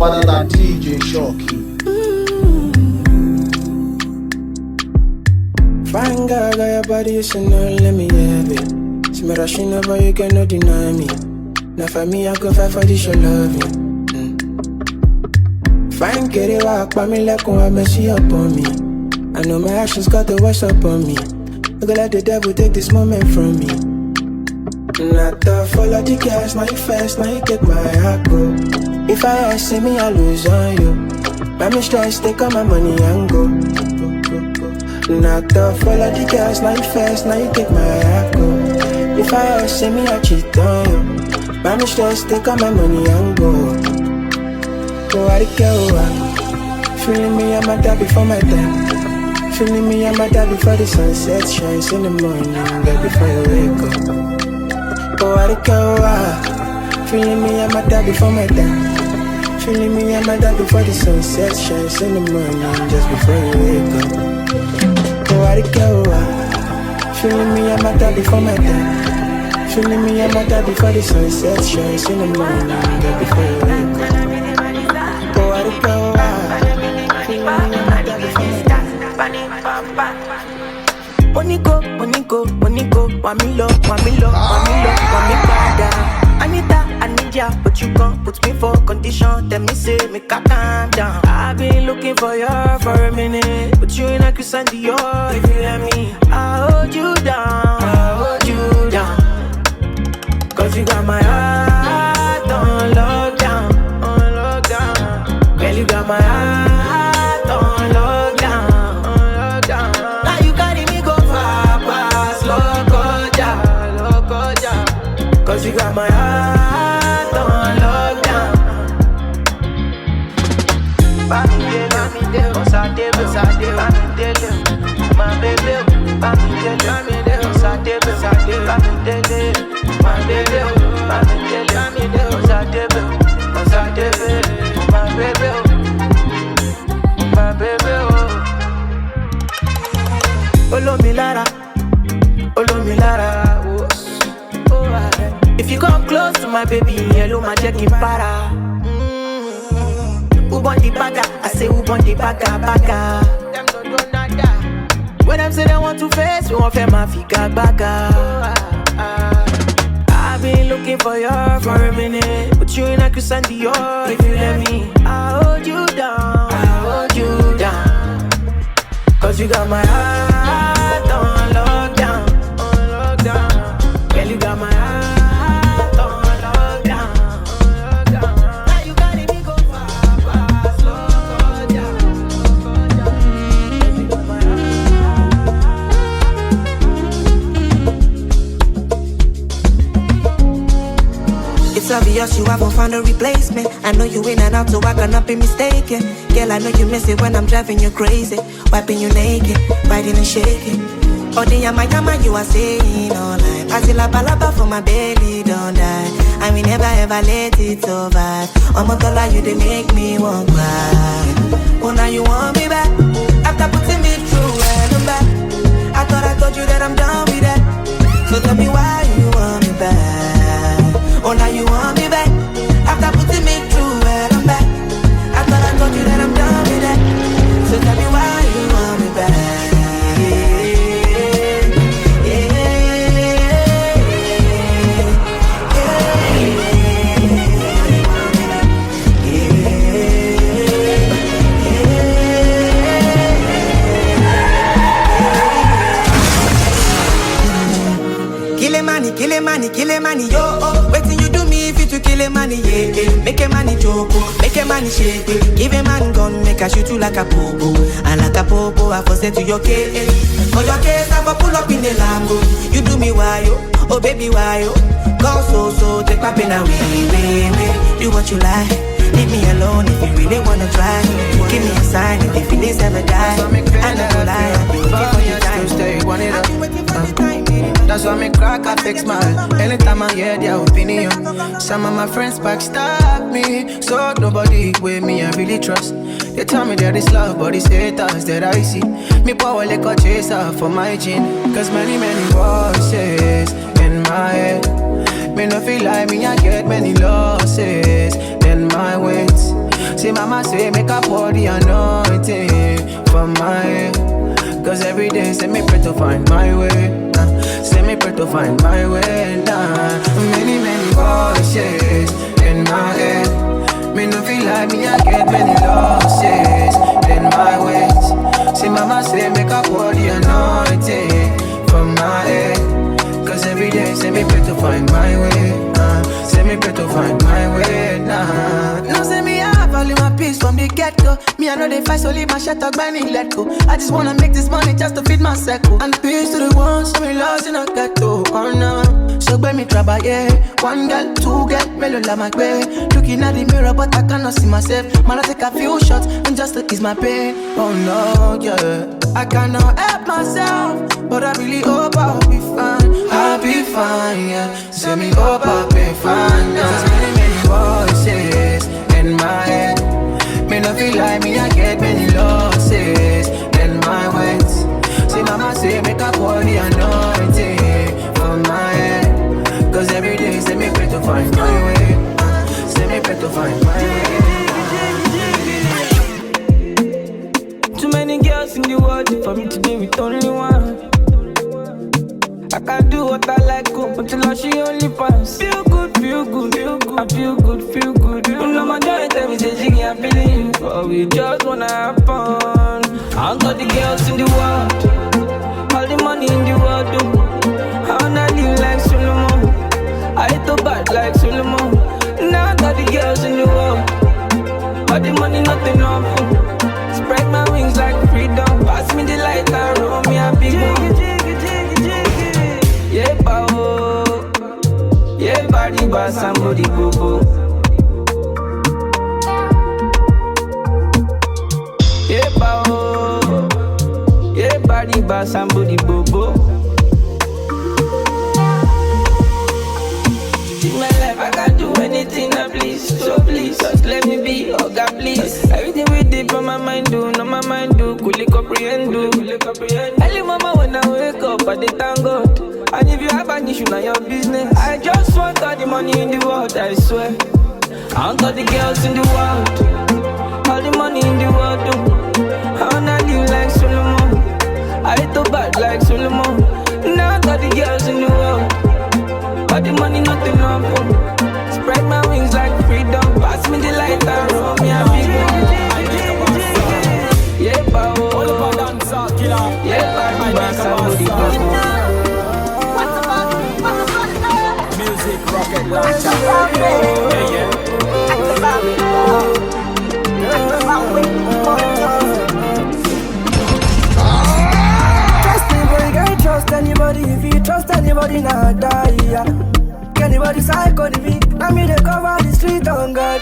better than DJ Shoki. Fine girl, got your body, you should know, let me have it. See me rushing over, you cannot deny me. Now for me, I go fight for this, your love you. Fine, get it walk, but me like when I mess you up on me. I know my actions got the worst up on me. I go let the devil take this moment from me. Not the fall of the gas, now you fast, now you take my heart, go. If I ask, see me, I lose on you. Buy me stress, take all my money and go. Not the fall of the gas, now you fast, now you take my heart, go. If I ask, see me, I cheat on you. Buy me stress, take all my money and go. Go Arike, feeling me, I'm a die before my time. Feeling me, I'm a die before the sunset shines in the morning, right before you wake up. Go Arike, feeling me, I'm a die before my time. Feeling me, I'm a die before the sunset shines in the morning, just before you wake up. Go Arike, feeling me, I'm a die before my time. Feeling me, I'm a die before the sunset shines in the morning, right before you wake up. Moniko, Wamilo, Wamipada. Anita, I need ya, but you can't put me for condition. Tell me, say, make I calm down. I've been looking for you for a minute, but you ain't like you send the if you hear me, I hold you down, cause you got my heart on lockdown, girl, you got my heart on lockdown, now you carry me go far past loco, cause you got my heart on lockdown. My baby, if you come close to my baby, hello, my checking para. Who want the bagger? I say who want the bagger? Them don't do nada. When them say they want to face, we want fair my figure bagger. I've been looking for you for a minute, but you ain't like you send the if you let me, I hold you down, cause you got my heart on lockdown, girl, you got my heart on lockdown, now you got me go far past lockdown, you got my It's obvious you haven't found a replacement. I know you in and out, so I cannot be mistaken. Girl, I know you miss it when I'm driving you crazy, wiping you naked, riding and shaking. Oh, the yama you are saying all night. I still a balaba for my belly, don't die. I will never ever let it survive. I'm a dollar, you they make me want cry. Oh, now you want me back after putting me through hell and back. I thought I told you that I'm done with that. So tell me why you want me back. Oh, now you want me back after putting me through hell and back. I thought I told you that I'm done with that. So tell me why you want me back. Kill a money, yo, oh. Waiting you do me if you to kill a money, yeah, yeah. Make a money joke, make a money shake, yeah. Give a man gun, make a shoot you like a popo. And like a popo, I for say to your case. For your case, I for pull up in the Lambo. You do me why, yo, oh baby, why, yo. Go so, take my pen away, do what you like. Leave me alone if you really wanna try. Give me a sign if the feelings ever die. I never lie, I've been waiting for your time. I've been waiting for the time. That's why me crack, I fix smile. Anytime I hear their opinion. Some of my friends backstab me, so nobody with me I really trust. They tell me there is love, but it's haters that I see. Me power like a chaser for my gene. Cause many voices in my head. Me no feel like me, I get many losses in my ways. See mama say make a pour the anointing for my head. Cause every day say me pray to find my way. Say me pray to find my way. Many voices in my head. Me no feel like me I get many losses in my ways. See mama say make a pour the anointing for my head. Cause every day say me pray to find my way. Say me pray to find my way. No say me I value my peace from the get-go. Me I know they fight so leave my shit talk by let go. I just wanna make this money just to feed my circle. And peace to the ones who me lost in a ghetto. Oh no. So when me trouble, yeah. One girl, two girl, me love my way. Looking at the mirror but I cannot see myself. Man I take a few shots and just to ease my pain. Oh no, yeah. I cannot help myself, but I really hope I'll be fine. I'll be fine, yeah. Say me hope I'll be fine, yeah. There's many voices in my head. Me no feel like me, I get many losses in my ways. See mama say make a pour the anointing for my head. Cause every day say me pray to find my way. Say me pray to find my way. Too many girls in the world for me to be with only one. I can do what I like, but the Lord she only pass. Feel good, feel good, feel good. I feel good, feel good. You know my joy tell me say she can't believe, but we just wanna have fun. I got the girls in the world, all the money in the world. I wanna live like Solomon, I hit the bad like Solomon. Now I got the girls in the world, all the money nothing awful. Spread my wings like freedom, pass me the light and roll me a big one. Yeah, power. Yeah, body, but somebody go. Yeah, power. Yeah, body, but somebody bobo. In my life, I can do anything I please. So please, just let me be, oh God, please. Everything we did on my mind do, no my mind do. Could comprehend, do. Early mama when I wake up, I dey thank God. And if you have an issue, now your business. I just want all the money in the world, I swear. I want all the girls in the world, all the money in the world, I wanna live like Solomon, I hit the bad like Solomon. Now I got the girls in the world, all the money nothing awful. Spread my wings like freedom, pass me the light and roll me a big one. Yeah, power. Yeah, body, but somebody go. Rocket launcher. Yeah. Trust anybody, can't trust anybody. If you trust anybody, nah die. Can anybody psycho me? I mean they cover the street on God.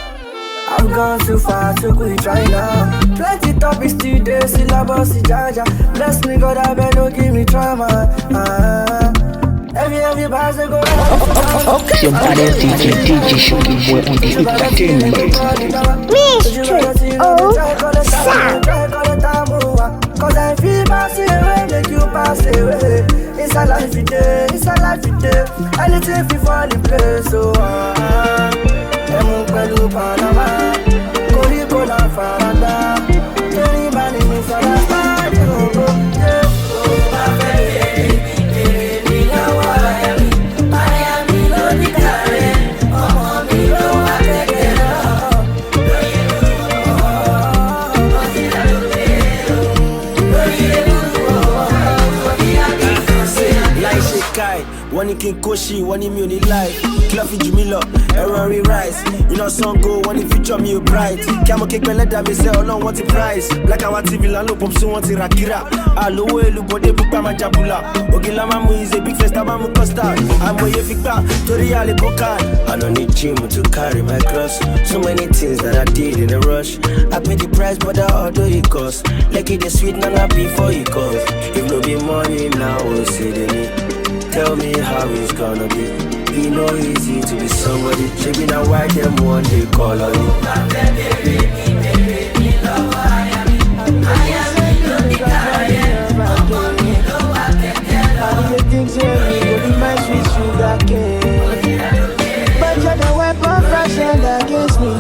I've gone too far to quit right now. Plenty topics today, syllabus, jaja. Bless me, God, I better don't give me trauma. Every bars go okay. Your body DJ Shoki boy on the entertainment. Cause I feel pass away, make you pass away. It's a life you day, it's a life you day. Anything fi fall in place, so Emu pẹ̀lú Panama, koríko la farada. Torí bá ní mi sọ̀rọ̀ sáájú ògbó, yóò bá fẹ́ mi lọ́wọ́ ẹ̀ mi. Àyà mi ló ní kàrẹ́, ọmọ mi ló wá kẹ̀kẹ́ lọ. Lórí ìlú ó ti rà lóde o. Lórí ìlú ó ti rà lóde o. Láì ṣe káì, wọ́n ní kí n kó ṣì, wọ́n ní mi ò ní láì. Kí ló fi jù mí lọ? Ẹ̀rọ rí rice. Iná Sango, wọ́n ní future mi ò bright. Kí a mọ̀ kékeré lẹ́dà mi sẹ́ ọlọ́run wọ́n ti price. Black and white TV lánàá pop sí wọ́n ti rà kíra. Àlówó èlùbọ̀dé púpà máa jabula. Ògìlá máa mú is a big fest, máa mú custard. Àmọ̀ye fi gbà torí àlè kọ́kà. I don't need gym to carry my cross. So many things that I did in a rush. I paid the price but I order it cost. Like it is sweet nana before it comes. If no be money now, we'll see the need. Tell me how it's gonna be. It no easy to be somebody. Shaping out why them one day call on you. But you're the weapon fashioned against me.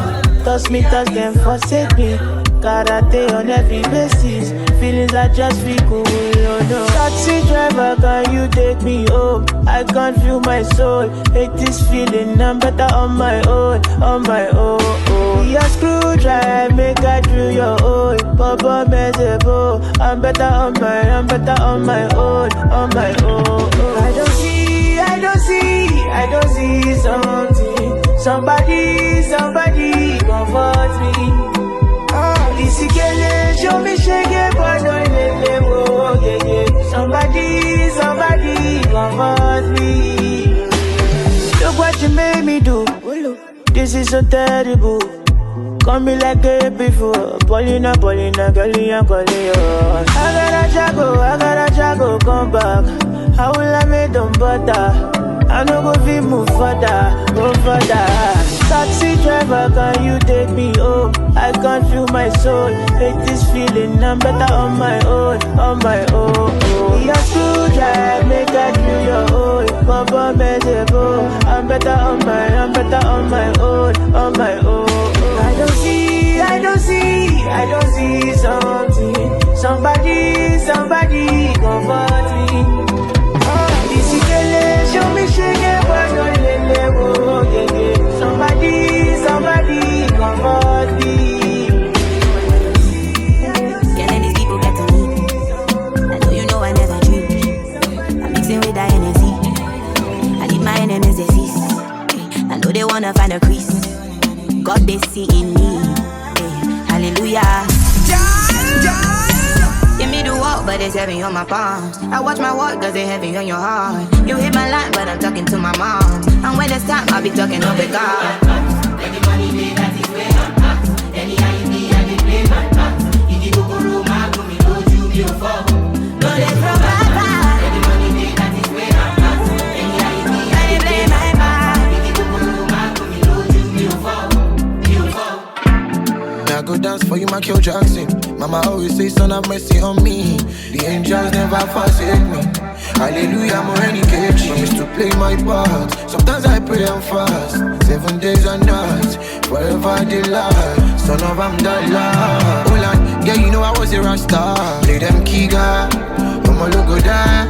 Toss me cause them forsake me. Karate on every basis. Feelings are just cool, oh no. Taxi driver, can you take me home? I can't feel my soul. Hate this feeling, I'm better on my own, on my own. Your screwdriver, make I drill your own. Papa Mezebo, I'm better on my own, on my own. I don't see something. Somebody comfort me. This girl show me shake it, but don't let me go. Somebody comfort me. Look what you made me do. This is so terrible. Call me like a before. Paulina, girl, I'm calling you. I gotta jago, come back. How will I make them butter? I no go fit move further, go further. Taxi driver, can you take me home? I can't feel my soul. Hate this feeling, I'm better on my own, on my own. Your screwdriver, make I do your own. Papa Mezebo, I'm better on my own, on my own. I don't see something. Somebody comfort me. This girl show me shake it, but don't let me go. Somebody comfort me. Can't let these people get to me. I know you know I never dream. I'm mixing with that energy. I need my enemies disease. I know they wanna find a crease. God they see in me. Hallelujah. Give me the walk, but it's heavy on my palms. I watch my walk, cause it's heavy on your heart. You hit my line, but I'm talking to my mom. And when it's time, I'll be talking over God. When the money made, that is where I'm at. Anyhow you be, I dey play my part. If you go room, I go me go you me fall. No, they throw my back. When the money made, that is where I'm at. Anyhow you be, I dey play my part. If you go room, I go me go you me fall. I go dance for you, Michael Jackson. Mama always say, son, have mercy on me. The angels never forsake me. Hallelujah, I'm already catchy. Promise to play my part. Sometimes I pray and fast. 7 days and nights, forever delight. Son of Amdallah. Hold on, yeah, you know I was a rasta. Play them Kiga, I'ma logo die.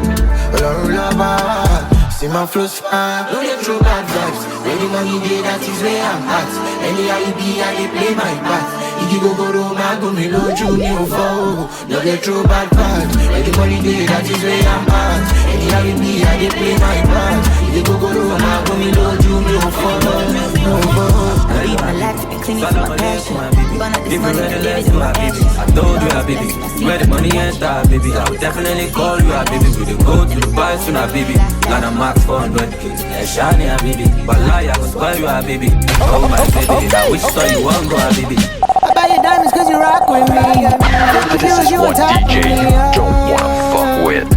See my flows fire, don't get through bad vibes. When the money day, that is where I'm at. Anyhow you be, I dey play my part. If you go room, I go me low, you me over. Don't get through bad vibes. When the money day, that is where I'm at. Anyhow you be, I dey play my part. If you go room, I go me low, you me over. I live my life and clean it to my passion. Burn up this money and live it to my passion. I told you, baby, where the money enter, baby, I would definitely call you, baby. We dey go to the bar soon, baby. Got a max 400K, shiny, baby. But lie, I was call you, baby. Oh my baby, I wish so you won't go, baby. I buy your diamonds cause you rock with me. This is what DJ you don't wanna fuck with.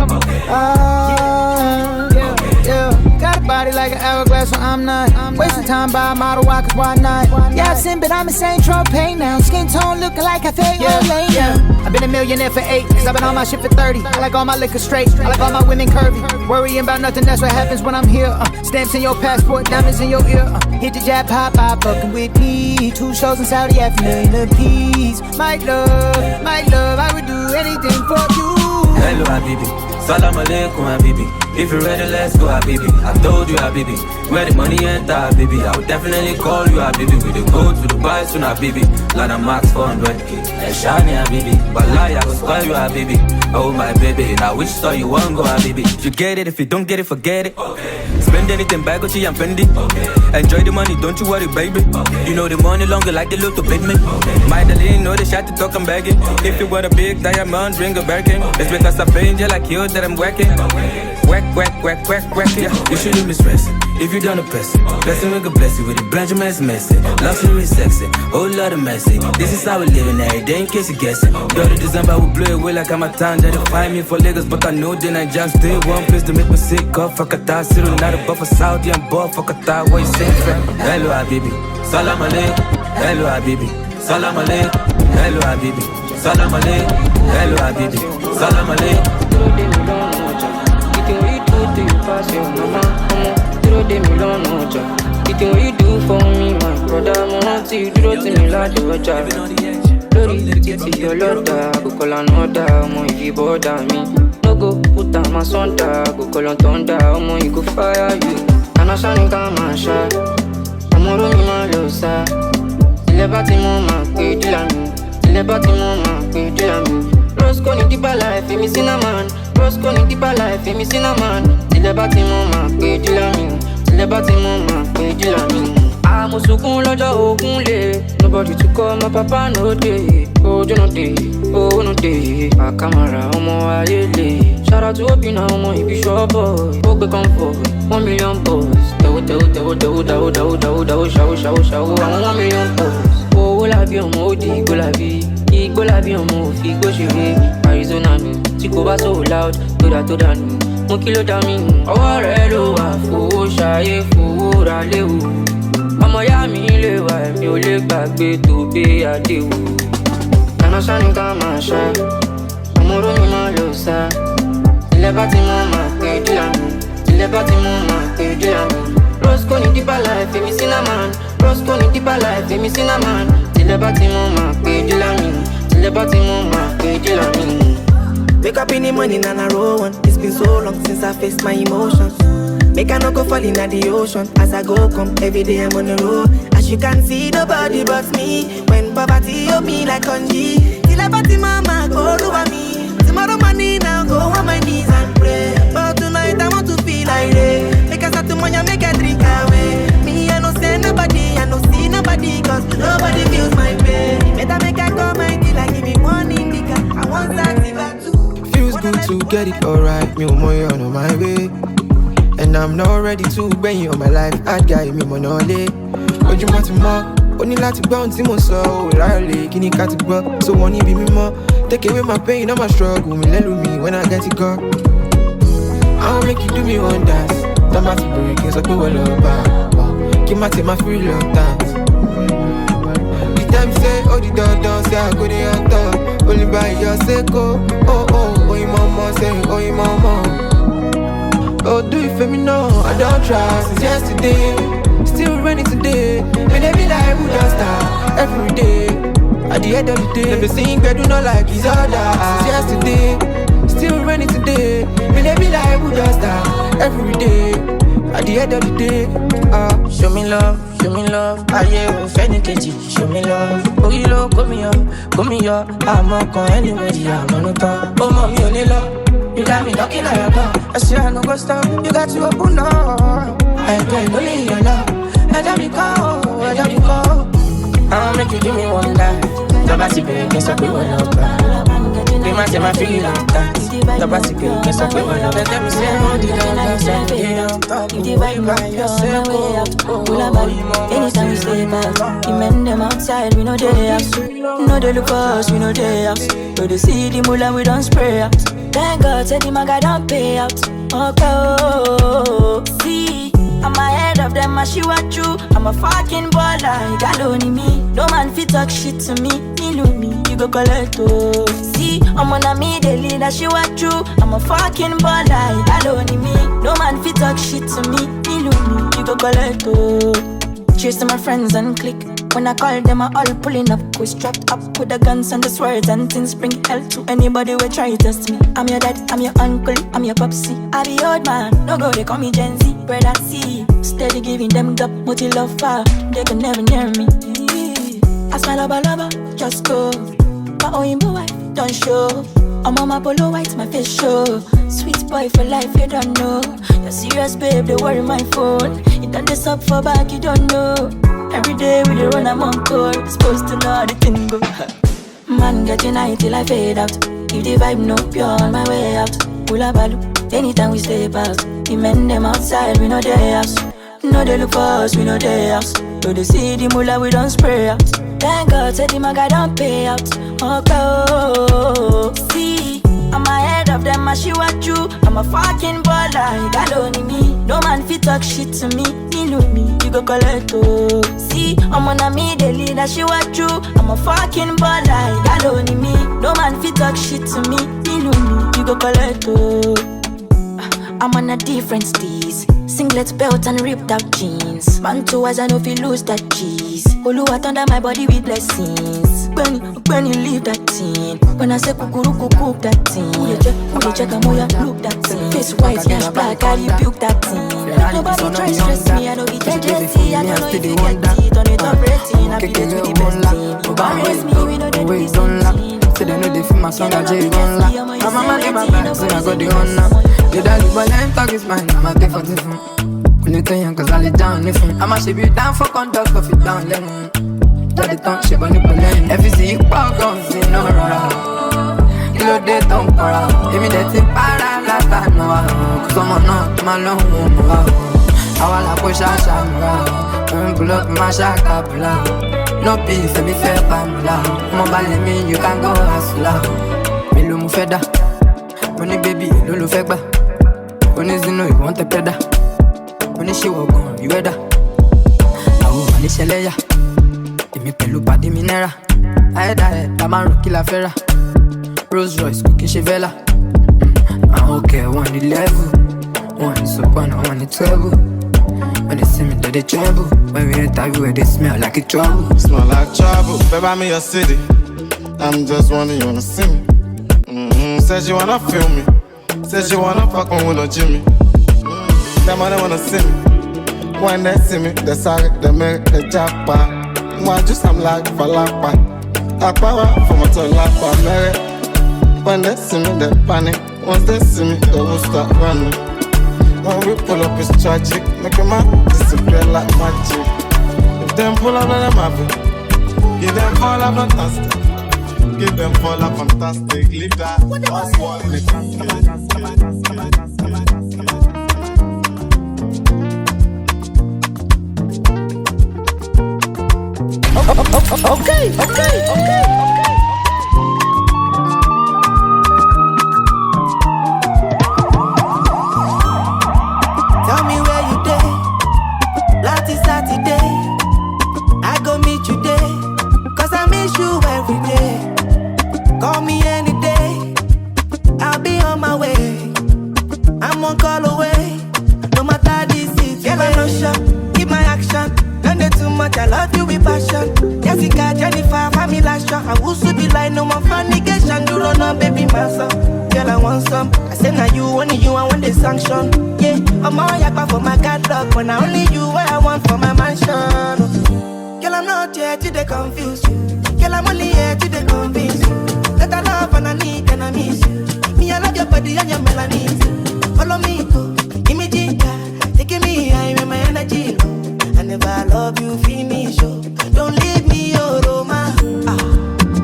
Got a body like an hourglass, so I'm not wasting time by a model, why, cause why not? Yeah, I've seen, but I'm insane, trophy now. Skin tone looking like I fake I've been a millionaire for 8, cause I've been on my shit for 30. I like all my liquor straight, I like all my women curvy. Worrying about nothing, that's what happens when I'm here. Stamps in your passport, diamonds in your ear. Hit the jab, pop, fucking with me. 2 shows in Saudi, half a million apiece. My love, I would do anything for you. Hello, Habibi. Salam alaikum, Habibi. If you're ready, let's go, Habibi. I told you, Habibi. Where the money enter, Habibi. I would definitely call you, Habibi. We dey go to the bar soon, Habibi. Lana max 400K. Shiny, Habibi. But lie, I was call you, Habibi. Oh, my baby. Now, which store you want go, Habibi? If you get it, if you don't get it, forget it. Okay. Spend anything, buy Gucci and Fendi. Okay. Enjoy the money, don't you worry, baby. Okay. You know the money longer like the little payment. Okay. My darling, know the shot to talk, I'm begging. Okay. If you want a big diamond, ring a Birkin. It's because I paid you like you that I'm working. Okay. Whack, yeah. You shouldn't be stressing if you done a person. Blessing we can bless you with it. Benjamin's messy, luxury sexy, whole lot of messy. This is how we living every day in case you guessing. Go to December, we blow away like I'm a town. They find me for Lagos, but I know then I just stay one place to make me sick up. Fuck a tie, Cyril, not a buffer Saudi, I'm bored. Fuck a tie, what you say? Hello, Habibi. Salam alaikum. Hello, Habibi. Salam alaikum. Hello, Habibi. Salam alaikum. Hello, Habibi. Salam alaikum. Pass your mama, throw them alone, no job. It's what you do for me, man. Brother, mo rántí dúró tì mí ládé ọjà. Lórí títí ọlọ́dà, kò kọ́lá náà dá ọmọ ìfibọ́dà mi. No go put am asunder, kò kọ́lá thunder, ọmọ ìgò fire you. Àná sáni ká máa ṣá, ọmọ orí mi máa lọ sá. Ilẹ̀ bá ti mú máa pé dílà mi, ilẹ̀ bá ti mú máa pé dílà mi. Roscoe ní deeper life, èmi cinnamon. Roscoe ní deeper life, èmi cinnamon. Ilẹ̀ bá ti mú máa pé dílà mi, ilẹ̀ bá ti mú máa pé dílà mi. Mo sunkún lọ́jọ́ ogun lè. Nobody to call my papa no dey. Ojú no dey, owó no dey. Àkàmàrà ọmọ ayé lè. Ṣara tó bí na ọmọ ibi ṣọ́bọ̀. Ó gbé comfort, 1 million boys. Tẹ̀wó ṣàwó àwọn 1 million boys. Owó làbí ọmọ ó di igbó làbí. Igbó làbí ọmọ òfin igbó ṣeré. Arizona mi tí kò bá so loud. Tó dànù, mo kí ló dá mi. Ọwọ́ rẹ̀ ló wà fowó ṣayé fowó ra léwu. Ọmọ ya mi lè wà ẹ̀mí ò lè gbàgbé tó gbé àdéhùn. Àná sáni ká máa ṣá, ọmọ oró mi máa lọ sá. Ilẹ̀ bá ti mú máa pé dílà mi, ilẹ̀ bá ti mú máa pé dílà mi. Roscoe ní deeper life, èmi cinnamon. Roscoe ní deeper life, èmi cinnamon. Ilẹ̀ bá ti mú máa pé dílà mi, ilẹ̀ bá ti mú máa pé dílà mi. Wake up in the morning and I roll one. It's been so long since I faced my emotions. Make I no go fall in the ocean. As I go come, every day I'm on the road. As you can see, nobody but me. When poverty on me like congee. Till I party mama, go over me. Tomorrow morning I'll go on my knees and pray. But tonight I want to feel like it. Make I start to money, make I drink away. Me, I no say nobody, I no see nobody. Cause nobody feels my pain. Better make I come my deal, like give me morning nigga. I want that too. Feels good to get it alright. Me more on my way. And I'm not ready to bring you on my life. I'd guy me monole. But you want to more? Only like to bounce him so rarely. Can you cut it back? So won't you be me more? Take away my pain, I'm a struggle. Me let me when I get it go. I'll make you do me one dance. Don't matter breaking, so go all over. Keep my take my free love dance. The time say, oh the door, say I go there on top. Only by your sake, oh, your mama say, oh your mama. Oh, do it for me now, I don't try since yesterday. Still running today. When they be like, who don't stop every day. At the end of the day, they sing Gbedu not like his other. Since yesterday, still running today. When they be like, who don't stop every day. At the end of the day, show me love. Aye, oh, Fanny KG, show me love. Oh, you look, come here. I'm not going anybody, I'm on the top. Oh, mommy, only love. You got me knocking at your door. I say I no go stop. You got to open up. I ain't only your love. Let me go. I'll make you give me one life. The basi baby, guess up we will not cry. They might say my feel like that. The basi baby, guess up we will not cry. Let me say all the love. If the vibe right, you're on my way out. Pull up on anytime we stay back. You men them outside, we know they have. No they look for us, we know they have. So they see the moolah, we don't spray out. Thank God, said the maga don't pay out. Okay, see, I'm ahead of them, I she what you. I'm a fucking baller, you got only me. No man fit talk shit to me, me, you go collect oh. See, I'm on a me, they lead, I she what you. I'm a fucking baller, you got only me. No man fit talk shit to me, you go collect oh. Cheers to my friends and click. When I call them, I all pulling up. We strapped up with the guns and the swords and things. Bring hell to anybody who try to test me. I'm your dad, I'm your uncle, I'm your popsy. I be old man, no go, they call me Gen Z. Bread and see, steady giving them gap, multi love far. They can never near me. I smile lover, just go. My own wife, don't show. I'm on my polo white, my face show. Sweet boy for life, you don't know. You're serious, babe, they worry my phone. You done this up for back, you don't know. Every day we dey run, I'm on call. Supposed to know how the thing go. Man getting high till I fade out. If the vibe no pure, on my way out. Hula balu, anytime we stay past. The men them outside, we know they house. No they look for us, we know they house. So they see the moolah, we don't spray out. Thank God, said the maga don't pay out. Okay, see, I'm ahead of them, I she what you. I'm a fucking baller, you got only me. No man fit talk shit to me, you go collect oh. See, I'm on a me, they lead, I she what you. I'm a fucking baller, you got only me. No man fit talk shit to me, you go collect oh. I'm on a different steez. Singlet belt and ripped out jeans. Man two eyes, I know if you lose that cheese. Oluwa thunder my body with blessings. When you leave that thing. When I say kukuru cook that thing. Who they check a moya look that thing. Face white, yash black, I rebuke that thing. Nobody try stress me, I know be jealousy. I don't know if you get it on it operating. I be there to the best thing. Embarrass me, we know they do this thing. Say they know they feel my song, I J gon' la. My mama give my back, so I got the honor. The daddy boy, let him talk his mind, I'ma take for different. When you tell you, cause I lay down, if I'ma ship you down for conduct, but fit down, let me. Daddy don't ship on the plane. If you see you pop guns, you know, kilo de don't cry. Give me that tip, para, lata, no, cause I'm not my long one. I wanna push a shot, pull up my shaka, pull up. No peace, let me fair pamela. Mobile me, you can go hustler. Me lo mu feda. Money baby, lulu fekba. Money zino, you want a peda. Money she walk on, you weather. Awo money sheleya. Demi pelu padi minera. Ahead, la man rocky la fera. Rolls Royce, cooking chevela. I okay, 111. One is up, one is 12. When they see me, they tremble. When we interview, they smell like a trouble. Smell like trouble. Baby, I'm in your city. I'm just wondering, you wanna see me? Says you wanna feel me. Says you wanna fuck me with no Jimmy. Them they wanna see me. When they see me, they sorry, they make the jackpot. Why just I'm like for lakpa. Akpawa from a to lakpa, Mary. When they see me, they panic. Once they see me, they will start running. When we pull up, it's tragic. Make a man disappear like magic. If them pull up, let them have it. Give them fall up, fantastic. Give them fall up, fantastic. Leave that us one in Okay. Tell me where you day. Last Saturday, I go meet you there. Cause I miss you every day. Call me any day, I'll be on my way. I'm one call away. No matter the situation. Girl, I'm not sure, keep my action. Don't do too much, I love you with passion. Jessica, Jennifer, family last shot. I will soon be like no more fornication. Do not know, baby, my son. Girl, I want some. I say now you, only you, I want the sanction. Yeah, I'm all yakba for my catalog. When I only you, what I want for my mansion. Girl, I'm not here to they confuse you. Girl, I'm only here to they convince you. That I love and I need and I miss you. Me, I love your body and your melodies. Follow me, go, give me ginger. Taking me high when my energy low. I never love you, finish, oh. Don't leave me, oh, Roma.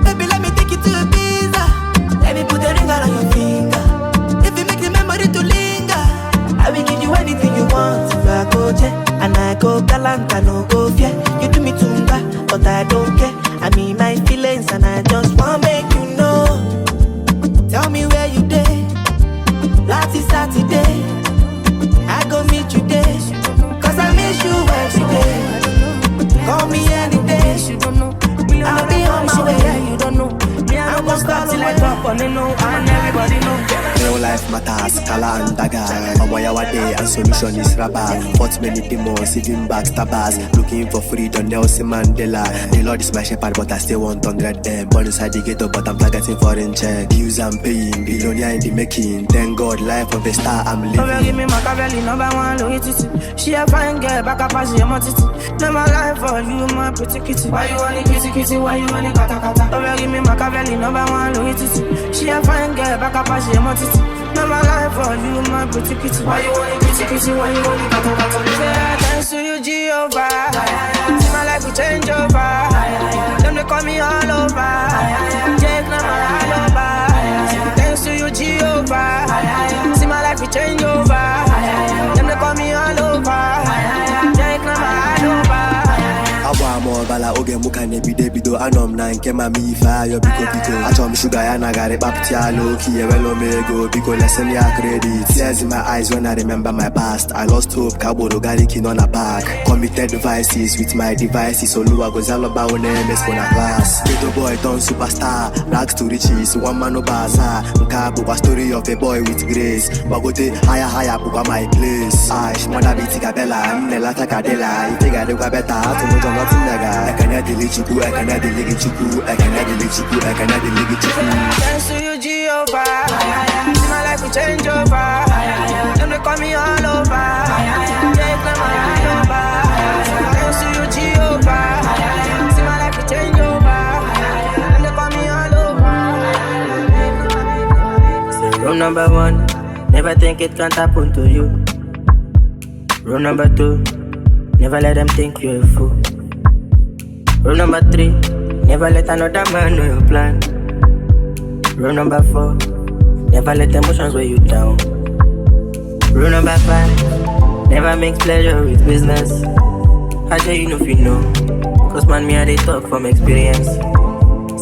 Baby, let me take you to a pizza. Let me put a ring around your finger. If you make the memory to linger, I will give you anything you want. If I go jet and I go galant, I no go fear. You do me tunga, but I don't care. I mean my feelings and I just want make you know. Tell me where you day. Last Saturday, I go meet you there. Cause I miss you every day. Call me any day. I'll be on my way. You don't know. I'm gonna start till I drop on the know. And everybody know. Real life matters, color and dagger. On why our day and solution is rubber. Fought many demons, even backstabbers. Looking for freedom, Nelson Mandela. The Lord is my shepherd, but I still want 100 them. Born inside the ghetto, but I'm targeting foreign check. Bills and paying, billionaire in the making. Thank God, life of a star, I'm living. Over give me Machiavelli, number one, look it. She a fine girl, back up as she a titty. Never lie for you, my pretty kitty. Why you want it, kitty, why you want it, kata kata. Over give me Machiavelli, number one, look it. She a fine girl, back up as she a titty. Never lie for you, my pretty kitty. Why you want it, kitty, why you want it, kata kata. Say I dance to you, Jehovah. See my life will change over. Them they call me all over. Jake never all over. Thanks to you, Jehovah. See my life will change over. Them they call me all over. Jake never all over. Abwa mo bala oge muka ne bide bido Davido, anom na nke mami fire biko. Atom sugar and I got it back to low key. Well, me go because lesson ya credit. Tears in my eyes when I remember my past. I lost hope, Kabodo Garikin on a back. Committed devices with my devices. So Lua goes all about names for a class. Little boy done superstar, rags to riches, one man no bazaar. Nkabu a story of a boy with grace. Bagote higher, buga my place. Aish, mother be Tigabella, I'm Nelata Cadella. You think I do better, to know nothing nega. I cannot delete you, I cannot delete you, I cannot delete you, I cannot delete you. Thanks to you, Jehovah. My life will change over. Them they call me all over. Take them all over. Thanks to you, Jehovah. See my life will change over. Them they call me all over. So rule number 1, never think it can't happen to you. Rule number 2, never let them think you're a fool. Rule number 3, never let another man know your plan. Rule number 4, never let emotions weigh you down. Rule number 5, never mix pleasure with business. How do you know if you know? Cause man, me they talk from experience.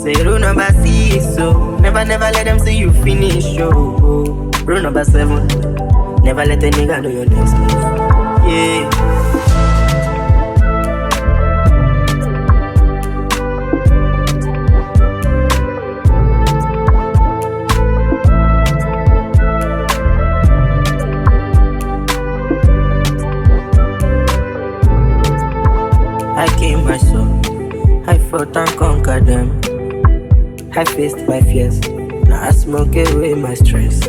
Say rule number 6, so never let them say you finish. Oh. Rule number 7, never let a nigga know your next move. Yeah. I came my soul, I fought and conquered them. I faced my fears, now I smoke away my stress.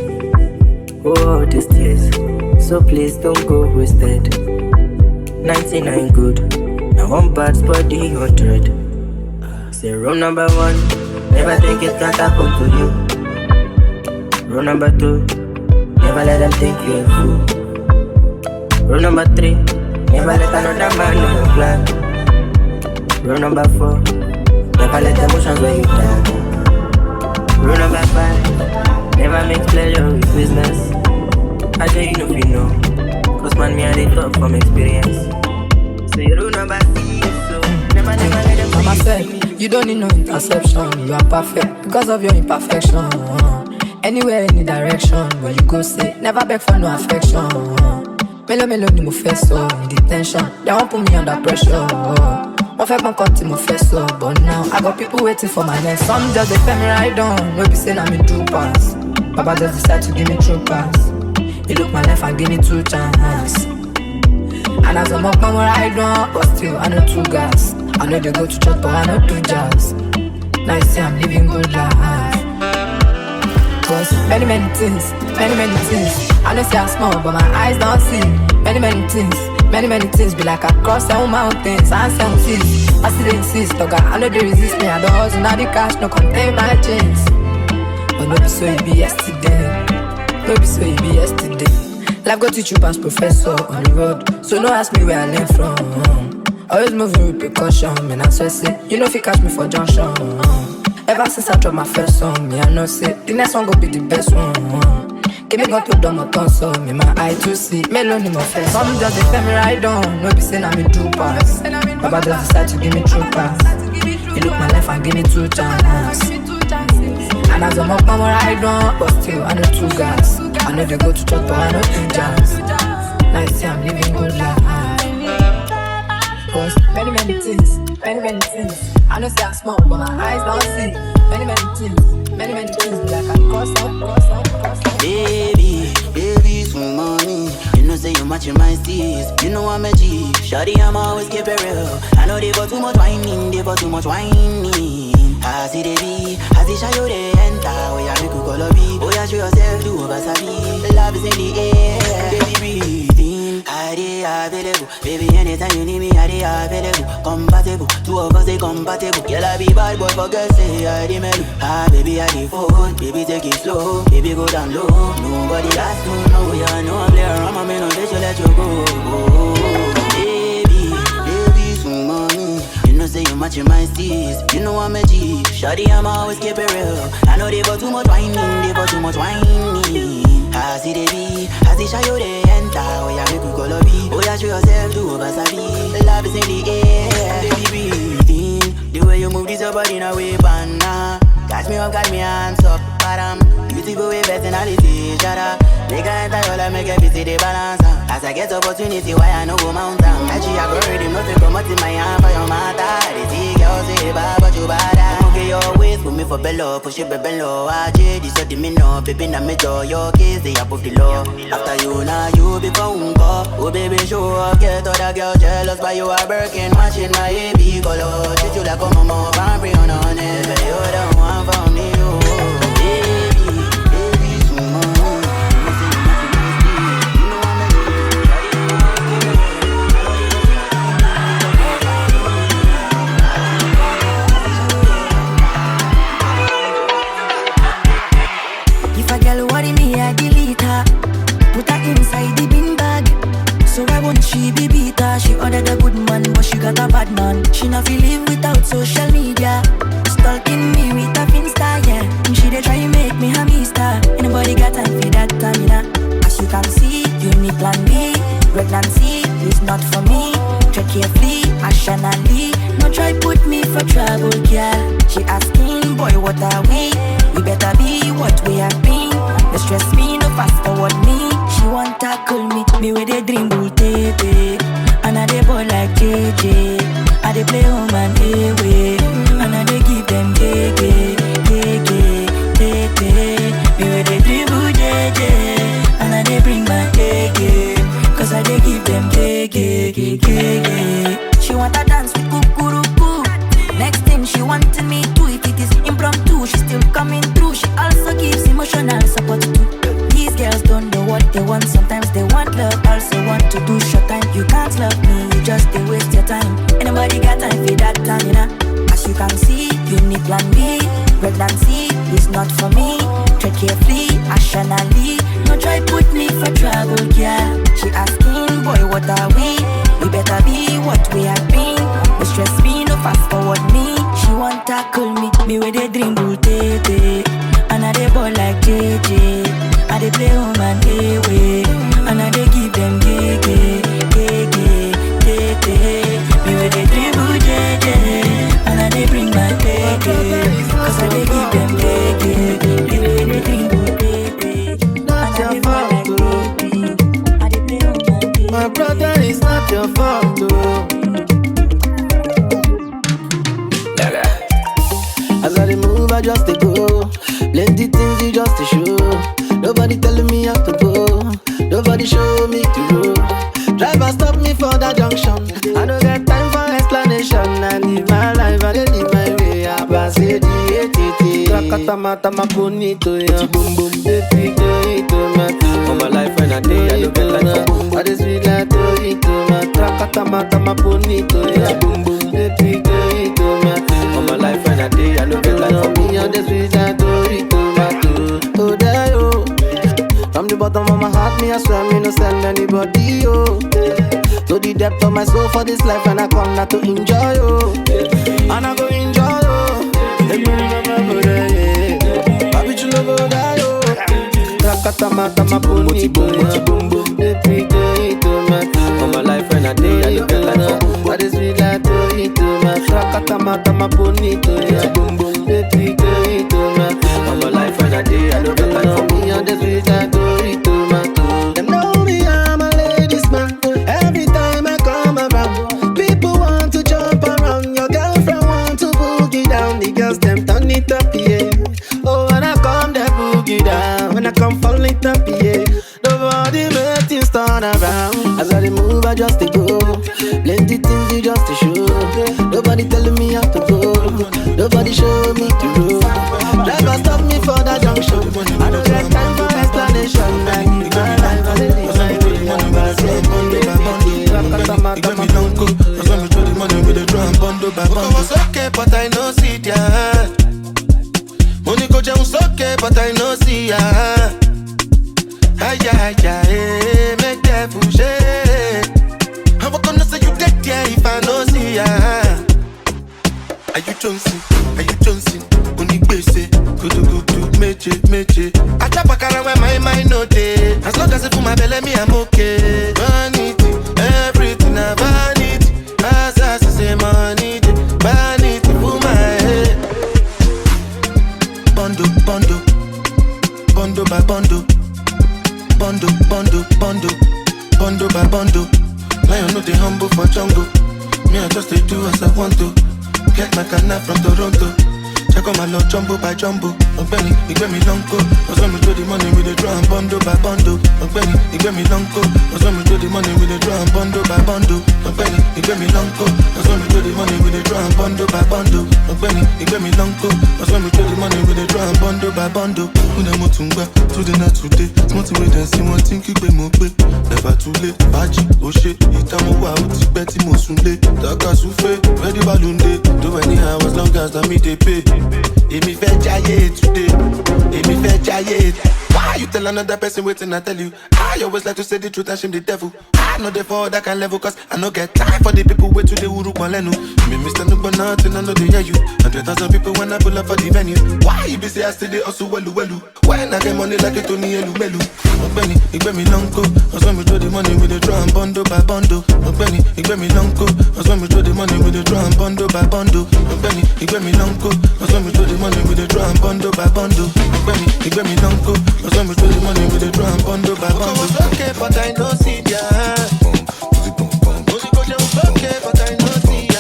Oh, these tears, so please don't go wasted. 99 good, now one bad body 100. Say rule number 1, never think it can't happen to you. Rule number 2, never let them think you're a fool. Rule number 3, never let another man know your plan. Rule number 4, never let emotions weigh you down. Rule number 5, never mix pleasure with business. How do you know if you know? Cause man, me they talk from experience. Say rule number 6, so never let them Mama said, you don't need no interception. You are perfect because of your imperfection. Anywhere, any direction, where you go say, never beg for no affection. Melo ni mo fẹ́ sọ, in detention, they won't put me under pressure. One fake mon cut mo fẹ́ sọ, but now I got people waiting for my next. Some just they tell me right on, no be saying I'm in true pass. Baba just decide to give me true pass. He look my life and give me 2 chances. And as I'm up, I'm right on, but still I know 2 gas. I know they go to church, but I know 2 jazz. Now you see I'm living good life. Cause many things. I know say I'm small, but my eyes don't see. Many things be like I cross 7 mountains and 7 seas. I still insist, dog, I know they resist me. I don't hustle, now the cash no contain my chains. But no be so it be yesterday. Life go teach you past professor on the road. So no ask me where I learn from. Always moving with precaution, man, I swear say you know if you catch me for junction. Ever since I dropped my first song, me I know say the next one go be the best one. Give me got to do my tongue, so me my eye to see. Melon in my face. Some just they tell me right on, no be saying I'm in true pass. Baba just decide to give me true pass. He look my life and give me 2 chances. And as I'm up, I'm right on, but still I know 2 gas. I know they go to church, but I know 2 jazz. Now you see I'm living good life. Cause many things. I know say I'm small, but my eyes don't see. Many things be like I cross up. Baby, some money. You know say you matching my steez. You know I'm a G. Shawty, I'm always keep it real. I know they got too much whining. I see the B, I see Shayo they enter. Oh yeah, we could call a B. Oh yeah, show yourself, do over Sabi. Love is in the air, baby breathing. I dey available, baby anytime you need me, I dey available. Compatible, 2 of us they compatible. Girl I be bad boy for girls say I dey mellow. Ah baby I dey phone, baby take it slow, baby go down low. Nobody has to know, yeah no I'm there, I'm a man, they should let you go. Baby, some money. You know say you matching my steez. You know I'm a G. Shawty, I'm always keep it real. I know they got too much whining. I see the B, I see Shayo they enter. Oh yeah, we could call a B. Oh yeah, show yourself, do over Sabi. Love is in the air, baby breathing. The way you move this your body in a way, banana. Catch me up, got me hands up, bottom. Beautiful way, personality, shut up. Make her enter your life, make her busy, the balance. As I get opportunity, why I no go mountain. Actually, I go ready, nothing promoting my hand for your matter. They see girls say, but you bad. Okay, your waist, put me for below, push it baby low. I this is the minnow, baby, na me door. Your kiss, they above the law. After you, now you become go. Oh, baby, show up, get other girl jealous, but you are Birkin, matching my AB color. Treat you like a mama, can't bring on it. But you don't want for me, oh. She be bitter, she ordered a good man, but she got a bad man. She not feel live without social media. Stalking me with a Finsta, yeah. And she dey try make me a mister. Anybody got time for that stamina? As you can see, you need plan B. Pregnancy is not for me. Tread carefully, rationally. No try put me for trouble, girl. She asking, boy, what are we? We better be what we have been. No stress me, no fast forward me. She want tackle me with a dream bull tete. And I dey ball like JJ. I dey play home and away. And I dey give them gege, gege, tete. Me with a dream bull JJ. And I dey bring my gege. Cause I dey give them gege, gege. She want to dance with kukuruku. Next thing she wanted me to, if it is impromptu, she still coming through. She also gives emotional support too. These girls don't know what they want. Sometimes they want love, also want to do short time. You can't love me, you just they waste your time. Anybody got time for that time, you know? As you can see, you need plan B. Pregnancy is not for me. Tread carefully, rationally. No try put me for trouble, girl. She asking, boy, what are we? We better be what we have been. No stress me, no fast forward me. She want tackle me with a dream bull tete. And I dey ball like JJ. I dey play home and away. And I dey give them gege, gege, tete. Me with a dream bull JJ. And I dey bring my gege. Cause I dey give them gege. Me with a dream bull tete. Not your fault, I dey play home and away. my brother, it's not your fault, though. As I move, I just go. Plenty things you just to show. Nobody telling me how to go. Nobody show me the road. Driver stop me for that junction. I don't get time for explanation. I live my life, I live my way. I pass it, Rakata mata ma bonito, ya. Boom boom, baby, go ito mata. For my life when I day, I don't get like boom. I just feel like to ito mata. Rakata mata ma bonito, ya. Boom boom, baby, go ito mata. For my life when I day, I don't get like for me. I just feel like to ito mata. Oh, there you. From the bottom of my heart, me I swear me no send anybody, oh. To the depth of my soul for this life, and I come not to enjoy, oh. And I go enjoy, oh. Take me remember, yeah. Papi chulo go die, oh. Rakata mata ma bonito, yeah. Boom boom, baby, go ito mata. For my life when I day, I look like I just feel like to ito mata. Rakata mata ma bonito, yeah. Boom boom, baby, go ito mata. For my life when I day, I look like for me, I just feel like to ito mata. Them know me, I'm a ladies man. Every time I come around, people want to jump around. Your girlfriend want to boogie down. The girls them turn it up, yeah. Oh, when I come, they boogie down. When I come, fall it up, yeah. Nobody make things turn around. As I move, I just go. Plenty things you just to show. Nobody telling me how to go. Nobody show me the road. Driver stop me for that junction. I don't get time for explanation. I live my life, I live my way. I was okay, but I know see ya. Money go down okay, but I know see ya. Ay, ay, ay, make that push it. How I gonna say you dead, yeah, if I know see ya? Are you Johnson? Are you Johnson? Only base, good, meche. I tap a car where my mind no day. As long as it for my belly, me, I'm okay. Vanity, everything, I vanity. As I say, money, vanity, for my bundle, bundle, bundle by bundle, bundle, bundle, bundle, bundle by bundle. Lion no dey humble for jungle. Me I just dey do as I want to. Get my canal from Toronto. Check on my love jumbo by jumbo. Benny, he gave me long coat. Was when we do the money with the drum bundle by bundle. Benny, he gave me long coat. Was when we do the money with the drum bundle by bundle. Benny, he gave me long coat. Was when we do the money with the drum bundle by bundle. Benny, he gave me long coat. Was when we do the money with the drum bundle by bundle. Una motunga, today not today. Smarty way then see one thing keep mo pe. Never too late. Baji, Oshe, Itamo wa uti beti mo sunle. Taka souffle, ready balloon day. Do anyhow as long as I meet they pay. Emi fẹ́ jayé today, Emi fẹ́ jayé. Why you tell another person waiting I tell you? I always like to say the truth and shame the devil. I know they fall that can level cause I no get time for the people wait to the uru kwalenu. Me Mr. No but nothing I know they hear you. 100,000 people when I pull up for the venue. Why you be say I stay there also welu welu? When I get money like it Tony elu melu. Benny, he gave me long coat. Cause when we do the money with the drum bundle by bundle. Benny, he gave me long coat. Cause when we do the money with the drum bundle by bundle. Benny, he gave me long coat. Cause when we do the money with the drum bundle by bundle. Benny, he gave me long coat. Cause when we do the money with the drum bundle by bundle. Okay, but I don't see ya. Okay, but I don't see ya.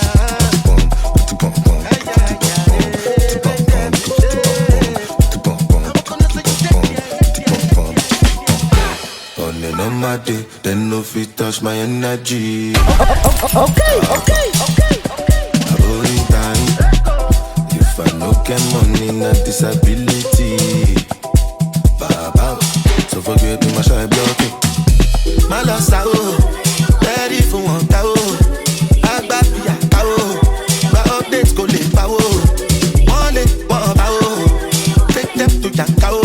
On my day, then no fit touch my energy. Okay. I hold time. If I no get money, not disability. Baba, so forget me, my shy blocking. My loss out, ready for one cow. I back ya cow. My updates go late power. One late, one power. Take them to your cow.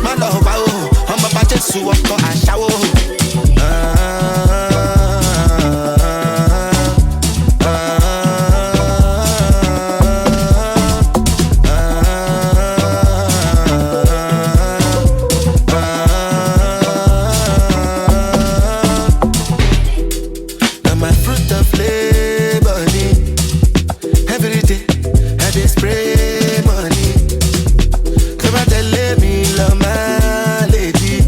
My love out. I'm about to sue up for a shower. Now my fruit of labor, every day I dey spray money. Come out and let me love my lady.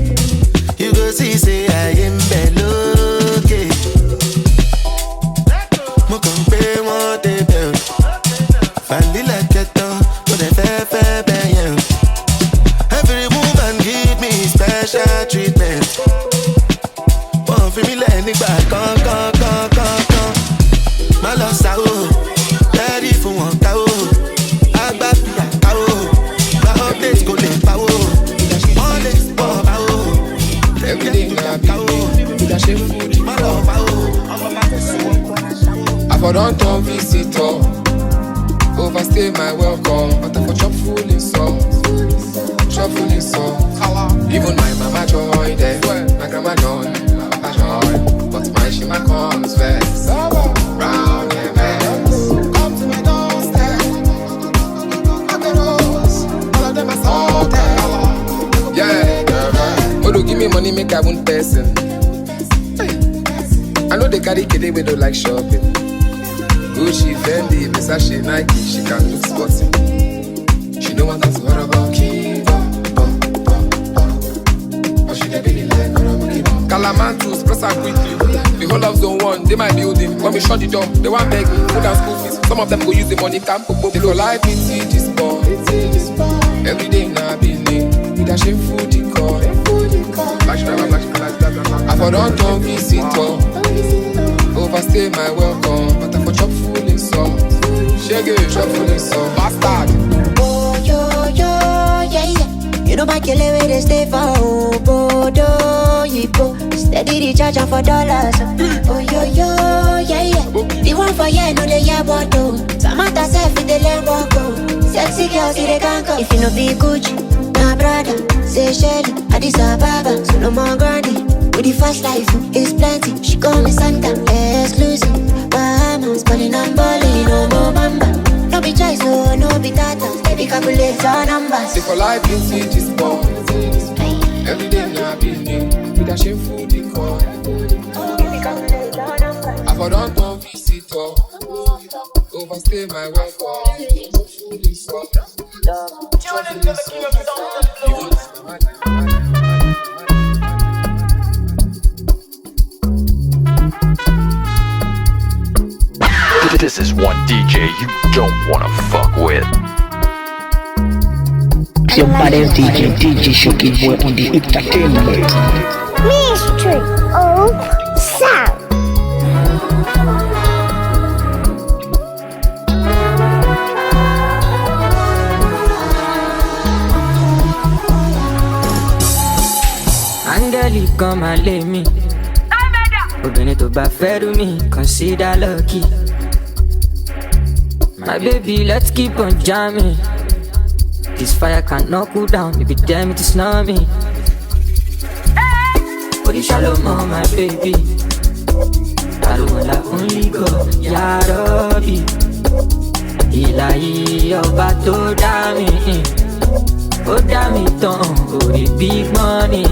You go see, say I am below. Mo kàn pé wọ́n dé bẹ̀rù. Fàlí lẹ́kẹ̀tàn, mo dẹ̀ fẹ́ bẹ̀yẹn. Every woman give me special treatment. Wọ́n fi mí lẹ̀ nígbà kan. Má lọ sáwó, ready fún wọn káwó. Àgbà fìyà káwó, my updates go lè pawó. Wọ́n lè pọ̀ báwó. Everything I be with a shame food. Má lọ báwó. I for don't turn visitor. Overstay my welcome, but I for chop full in salt. Even my mama joy there, my grandma joy, papa joy, but my shima comes first. Round and come to my doorstep. I got rose, all of them are salted. Yeah, Odo give me money, make I one person. I know they carry kid we don't like shopping. Gucci, Fendi, Versace, Nike, she can look sporty. She know what that's what about Kiva. But she never really like what about Kiva. Calamantus, press her quickly. The whole of zone one, they my building. When we shut the door, they want beg me, food and school fees. Some of them go use the money, camp up. They go like pity this boy. Every day now be late. With a shameful decor. I for don't turn visitor. Overstay my welcome, but I for chop full in salt. Shaggy, chop full in salt. Bastard. Oh, yeah. You know my killer where they stay for. Oh, bodo, yipo. Steady the charge for dollars. Oh, yeah. The one for yeah, no they yeah, bodo. Samantha self in the lemon go. Sexy girls, see they can't come. If you no be Gucci, my brother, say Shelly, Addis Ababa, so no more granny. With the fast life, it's plenty. She call me Santa, exclusive. Bahamas, calling and balling, no more bamba. No be choice, no be tata. Baby, calculate your numbers. If I like you, see this boy. Every day now be me. With a shameful decor. I for don't turn visitor. Overstay my welcome. This is one DJ you don't wanna fuck with. It's your baddest DJ Shoki boy on the entertainment. Mystery of sound. Angeli, come and lay me. Obìnrin tó bá fẹ́ rú mi, consider lucky. My baby, let's keep on jamming. This fire cannot cool down, if you dare me to snub me. Body shallow, my baby. I don't wanna only go, ya Rabbi. Ilahi, ọba tó dá mi. Ó dá mi tán, orí big money.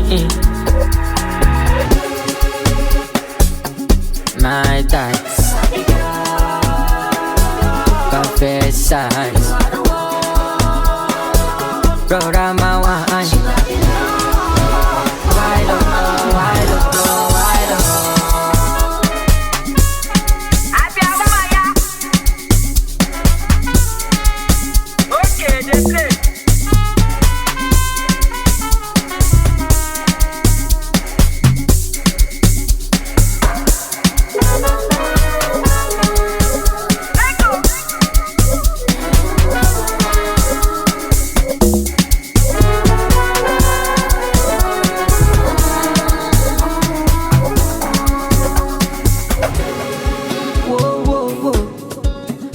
My tights, confess size. Brother, my wine. Wide up, wide up, wide up. Okay, that's it.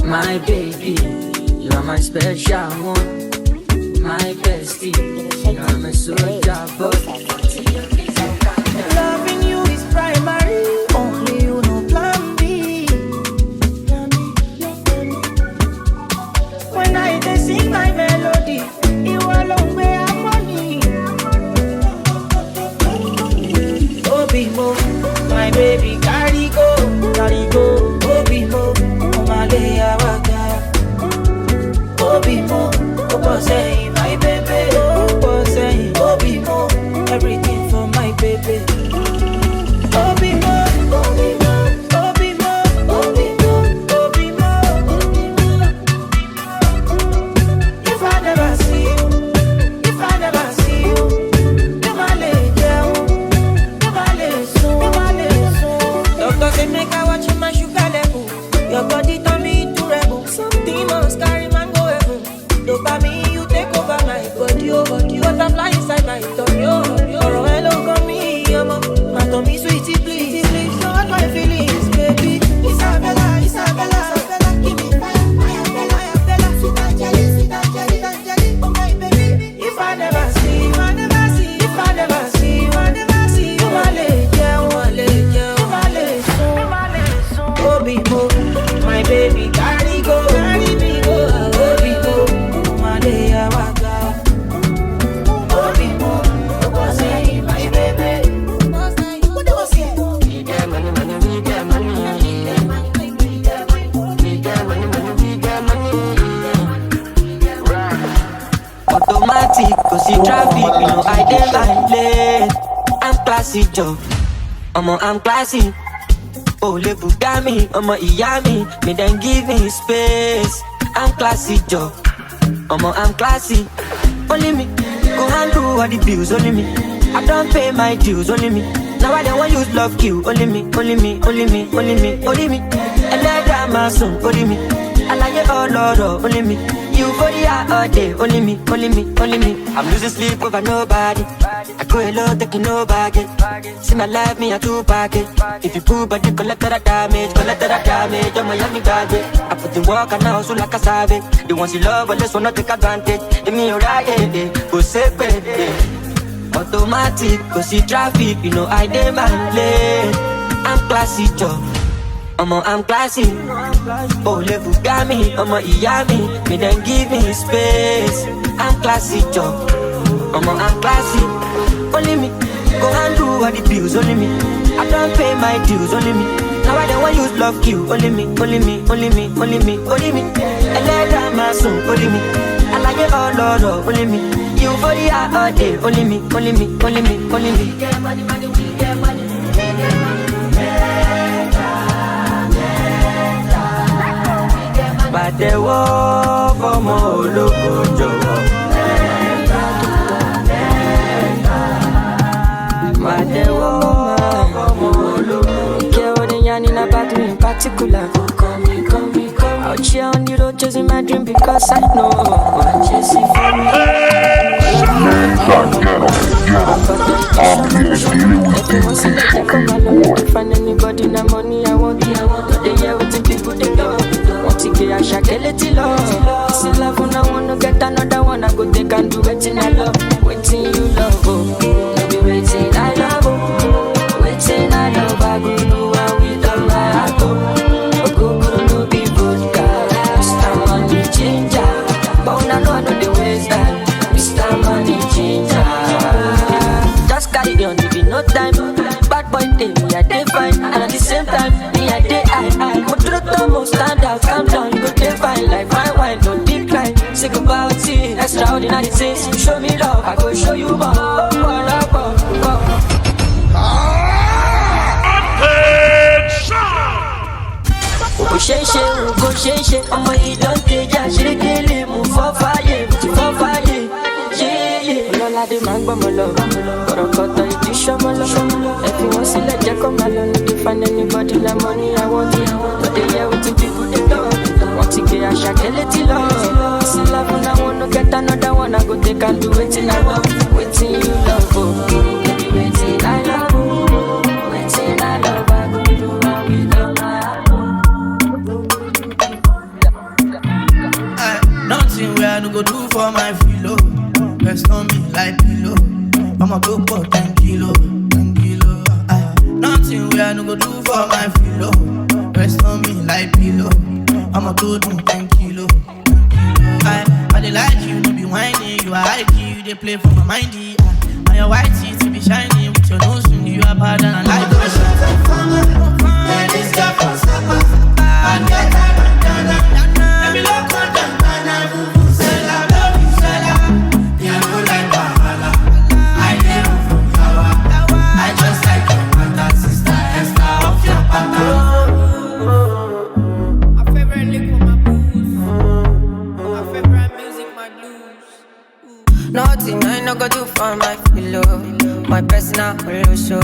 My baby, you are my special one. My bestie, you are my soldier boy. Loving you is primary, only you know plan B. When I dey sing my melody, you alone where I'm money. Obi mo, my baby, carry go, Obi mo, Omalaya waga. Obi mo, Obo say my baby, Obo say Obi mo, everything for my baby. Obi mo, Obi mo, Obi mo, Obi mo, Obi mo. If I never see you, if I never see you, you my lady, you my lady. Doctor say make I watch my sugar level. Your body turn me into rebel. Something must carry man go heaven. Dopamine, you take over my body, oh body. Butterfly inside my tummy, oh. Or hello, come me, my tummy, sweetie, please. Don't hurt my feelings, baby. Isabella, Isabella, give me fire, Bella, sweet Angeli, oh my baby. If I never see, if I never see, if I never see, you my lady, Obi mo, my baby, carry me go, Obi mo, Malaya waga. Obi mo, Obo say my baby. What do I say? We get money, we get money. We get money. Automatic, cause see traffic, you know I dey my lane. I'm classy, Joe. I'm classy. Oh, le Bugami, ìyá mi, me then give me space. I'm classy, Joe. I'm classy. Only me, go handle all the bills, only me. I don't pay my dues, only me. Now I don't want use love kill, only me, only me, only me, only me, only me. And let that my son, only me. I like it all, Lord, only me. You for the all day, only me, only me, only me. I'm losing sleep over nobody. I go alone, taking no baggage. See my life, me a two package. If you pull body, collect that damage. I'm a young garbage. I put the work and now so like a savage. They want you love, but let's not take advantage. Give me a ride, go save it. Automatic, go see traffic, you know I demand lane. I'm classy, Joe. I'm classy. Oh, le Bugami, ìyá mi, me then give me space. I'm classy, Joe. I'm classy. Only me, go handle all the bills, only me. I don't pay my dues, only me. Now I don't want use love kill, only me, only me, only me, only me, only me. And let that my son, only me. I like it oh Lord, only me. Euphoria all day, only me, only me, only me, only me. We get money, money, we get money, we get money. Batewo como loco yo. Batewo como loco. Care what they yarning about me in particular. Out here on the road chasing my dream because I know I'm chasing for me. Find anybody na money I want. They hear what the people they love. Want to get a shakeleti love. See love when I wanna get another one. I go take and do waiting I love. Waiting you love. No be waiting I love. Waiting I love. I go do what we done my heart. Just carry on, if you no time. Bad boy day, me I dey fine. And at the same time, me I dey high. Motrotomo stand out, calm down, you go dey fine. Like fine wine, don't decline. Sick about it, extraordinary things. Show me love, I go show you more. Go shake, I'ma eat on stage, I should kill him, move for fire, yeah. Lola de mango molo, Korokota itisha molo. If you want to let you come alone, if you find anybody like money I want. But they hear what the people they love. Want to get a shakeleti love. See love when I wanna get another one, I go take and do it in I love. Waiting you love, baby waiting I love. Waiting I love, I go do what we done. Nothing where I no go do for my filo. Rest on me like pillow. I'ma go for 10 kilo. Nothing where I no go do for my filo. Rest on me like pillow. I'ma go do 10 kilo. I dey like you, no be whining. You are high key, you dey play for my mindy. And your white teeth be shining with your nose ring. You are bad and I like the shit. Let this girl from Sapa and get her bandana. Let me look on them. Nothing I no go do for my pillow. My personal hollow show.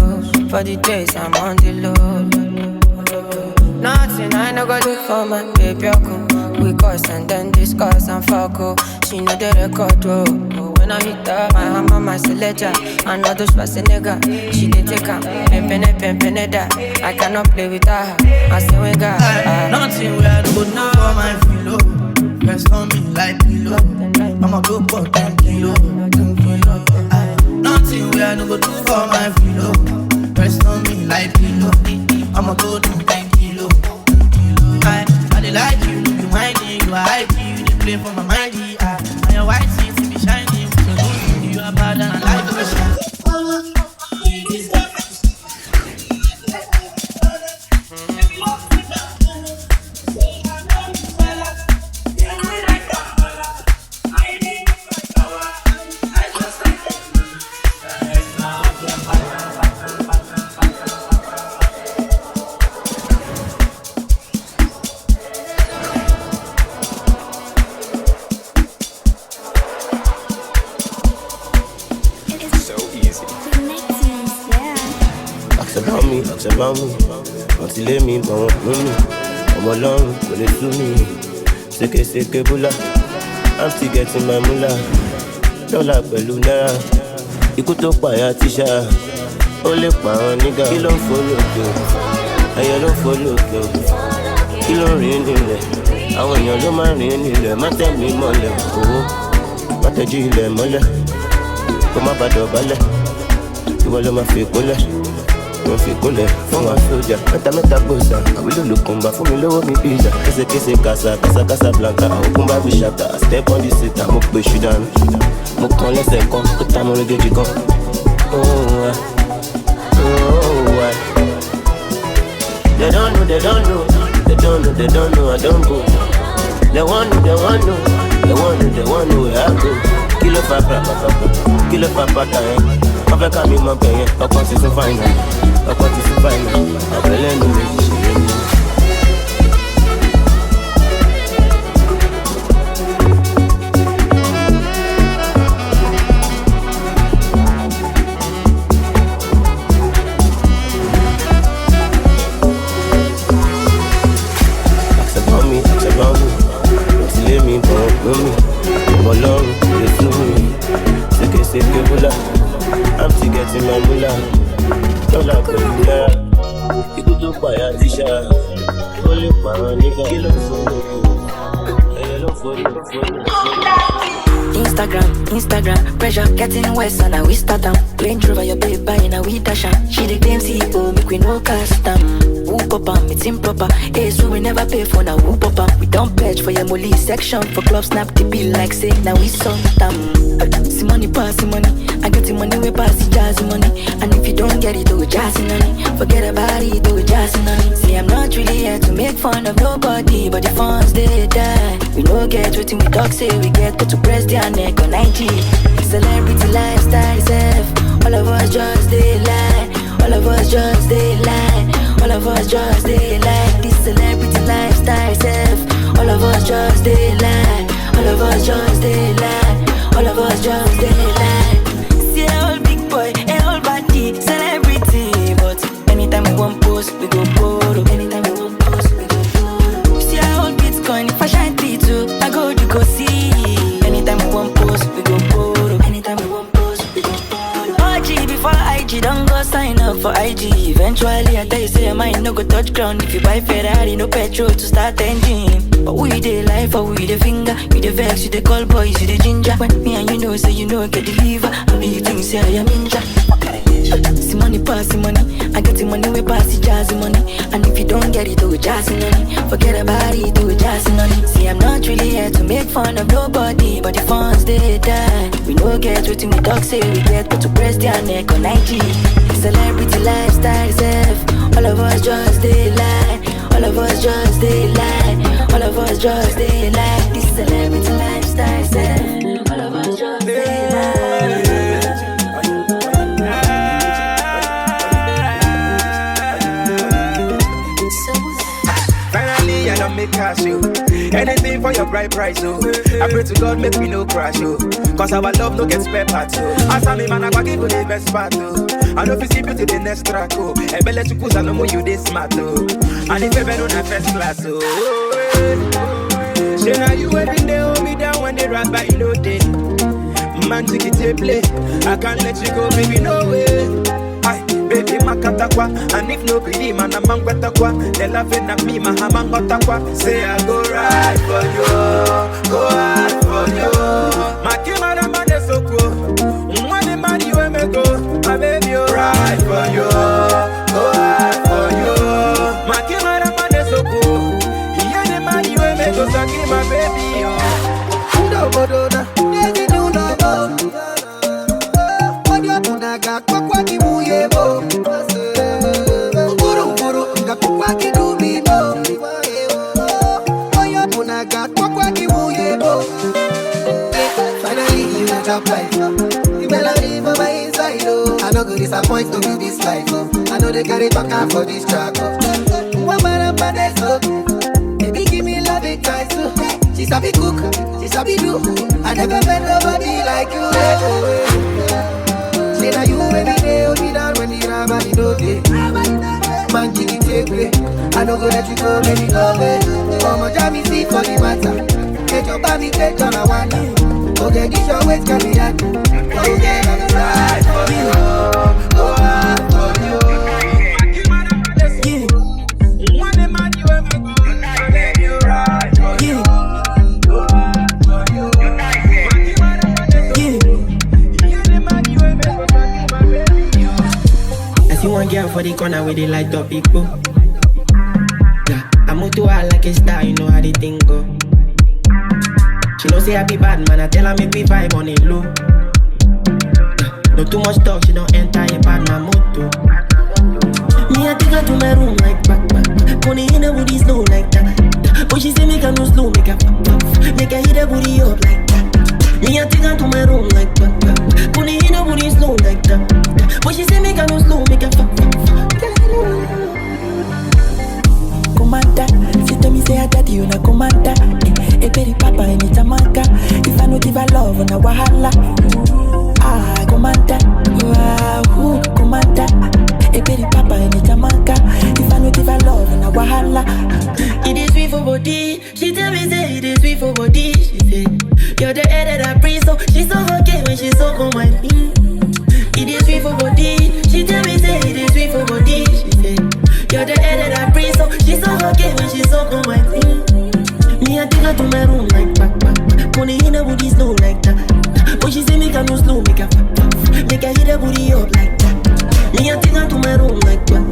For the days I'm on the low. Nothing I no go do for my baby. We cuss and then discuss and fuck. She know the record. When I hit her, my hammer, my selector. I know those nigga. She did take her. Pempene that. I cannot play with her. I say we got nothing where I no go do for my pillow. Rest on me like pillow. I'ma go for 10 kilo. Nothing where I no go do for my pillow. Rest on me like pillow. I'ma go do 10 kilo. I dey like you, you be whining. You are high key, you dey play for my mindy. And your white teeth be shining. You are bad and I like the shit. About me, until let me go on me. I'm alone, will it do me? Seke bula, I'm still getting my moolah. Dollar pẹ̀lú náírà, ikú tó pààyà tíṣà. Ó lè pa àwọn nígà. Kí ló ń fò lókè o? Ẹyẹ ló ń fò lókè o. Kí ló ń rìn nílẹ̀? Àwọn èèyàn ló máa ń rìn nílẹ̀. Má tẹ̀ mí mọ́lẹ̀ owó. Má tẹ̀jú ilẹ̀ mọ́lẹ̀. Kó má bàdọ̀ balẹ̀. Ìwọ ló máa fi kólẹ̀. Wọ́n fi kúnlẹ̀ fún wa sójà. Mẹ́ta gbòòsà, àwílò ló kùnbà fún mi lówó mi pizza. Kése kásá blanca, òkun bá mi ṣàtà. Step on the seat, mo pè ṣù dànù. Mo kàn lẹ́sẹ̀ kan, ó ta mo régéjì kan. They don't know, I don't go. They want know, They want know where I go. Kill up papa, kill up papa, papa can be my pain. I want to find them. I want to find them. I believe in me. I'm to getting my moolah. Don't like it, you could do by a t-shirt. Only by a nigga. Kill up for you. Instagram, pressure getting worse and now we start down. Range Rover your babe buying a we dash am. She the claim CEO, make we no custom. Whoop up am, it's improper. Hey, so we never pay for now. Whoop up am. We don't pledge for your molly section. For club snap the bill like say now we some them. See money pass the money. I get the money we pass the jazzy money. And if you don't get it, do it jazzy money. Forget about it, do it jazzy money. See I'm not really here to make fun of nobody, but the funds they die. We no get what we talk say we get, but to press their neck on IG. Celebrity lifestyle self. All of us just they lie. All of us just they lie. All of us just they lie. This celebrity lifestyle self. All of us just they lie. All of us just they lie. All of us just they lie. See a old big boy, a old body, celebrity. But anytime we want post, we go borrow. Anytime we want post, we go borrow. See a old Bitcoin, if I shine too, I go you go see. Anytime we want post, we go borrow. Anytime we want post, we go borrow. OG before IG, don't go sign up for IG. Eventually, I tell you, say your mind no go touch ground. If you buy Ferrari, no petrol to start engine. But we the life, or we the finger. We the vex, you the call boys, you the ginger. When me and you know, say you know, get the liver. How do you think, say I am ninja? See money pass the money. I get the money, we pass the jazzy money. And if you don't get it, do it jazzy money. Forget about it, do it jazzy money. See, I'm not really here to make fun of nobody, but the funds they die. We no get what we talk, say we get, but to press their neck on IG. Celebrity lifestyle self. All of us just they lie. All of us just they lie. All of us just they lie. This celebrity lifestyle self. All of us just they lie. Finally, I don't make cash, yo. Anything for your bright price, yo. I pray to God, make me no crash, yo. Cause our love no get spare parts, yo. As I'm man, I go give you the best part, yo. I know if you see you to the next track, yo. And let you cause I know more you this smart, yo. And if you ever on a first class, yo. Say now you every day hold me down when they rap by you know day. Man, take it to play. I can't let you go, baby, no way. Baby makatakwa, and if no believe man I'm angwatakwa. They laughing at me, my hamangotakwa. Say I go right for you, go hard for you. My kimara man is so cool. Money man you me go, my baby you right for you, go hard for you. My kimara man is so cool. Yeah the man you me go, so give my baby you. No bodona, baby do no more. What you gonna got? What you bo Uru ngakukwa kidubi bo Oyo munaga kwa kibuye bo. Finally you got your life. You better leave for my inside oh. I no go disappoint to be this life oh. I know they carry back for this track oh. One man so baby give me love it twice too. She sabi cook, she sabi do. I never met nobody like you Say now you every day, hold me down when you rub and you know day. Man, give it take way. I no go let you go, let me go away. Come on, jammy, see for the matter. Get your body, get on a wonder. Okay, this your waist can be at. Okay, I'm right for you. Go hard for you. Yeah. One man you ever go, I let you ride for you. Go hard for you. See one girl for the corner with the light up people. Yeah, I move to her like a star, you know how the thing go. She know say I be bad man, I tell her make me vibe on it low. Yeah, no too much talk, she don't enter a bad man moto. Me I take her to my room like back. Money in her with this no like that. But she say make her no slow, make her make her hit her booty up like that. Me I take her to my room like that. Put it in her booty slow like that. But she say make her no slow, make her Commander, she tell me say her daddy you na commander. A baby papa in Jamaica. If I no give her love on a wahala. Ah, commander, commander. A baby papa in Jamaica. If I no give her love on a wahala. It is sweet for body. She tell me say it is sweet for body. She say you're the air that I breathe. So she's so okay when she's so on my feet. It is sweet for body. She tell me say it is sweet for body. She say you're the air that I breathe. So she's so okay when she's so on my feet. Me I take her to my room like back. Put it in her booty slow like that. But she say make her no slow, make her make her hit her booty up like that. Me I take her to my room like back.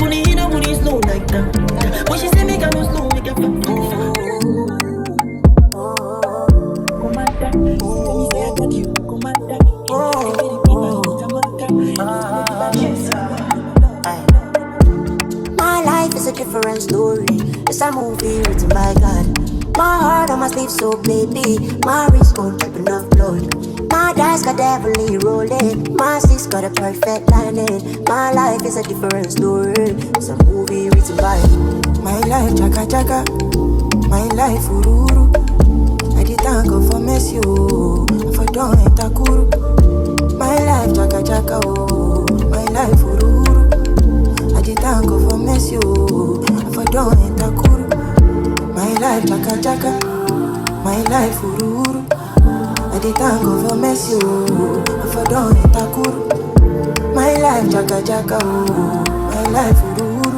Put it in her booty slow like that. But she say make her no slow, make her My life is a different story. It's a movie written by God. My heart on my sleeve, so baby. My wrist won't drip enough blood. My dice got heavily rolling. My six got a perfect lining. My life is a different story. It's a movie written by my life, chaka chaka. My life, ururu. I did thank God for mercy, oh. For don't takuru. My life, chaka chaka, oh. My life, ururu. I did thank God for mercy, oh. For don't takuru. My life, chaka chaka. My life, ururu. I did thank God for mercy, oh. For don't takuru. My life, chaka chaka, oh. My life, ururu.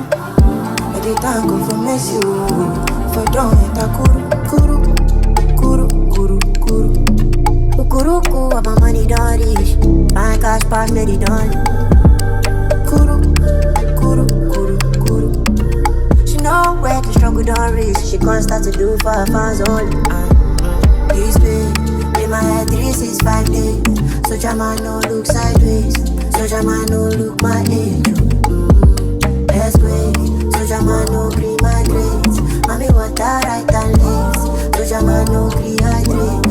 I did thank God for mercy, oh. For don't takuru. Kuru, kuru, kuru, kuru. Ukuruku, what my money don't reach. My cash pass, let it done. Kuru, kuru, kuru, kuru. She know where the struggle don't reach. She can't start to do for her fans only. This way, in my head 365 days. So Jama no look sideways. So Jama no look my age. Let's wait. So Jama no green my grades. Mommy water right and legs. So Jama no rehydrate.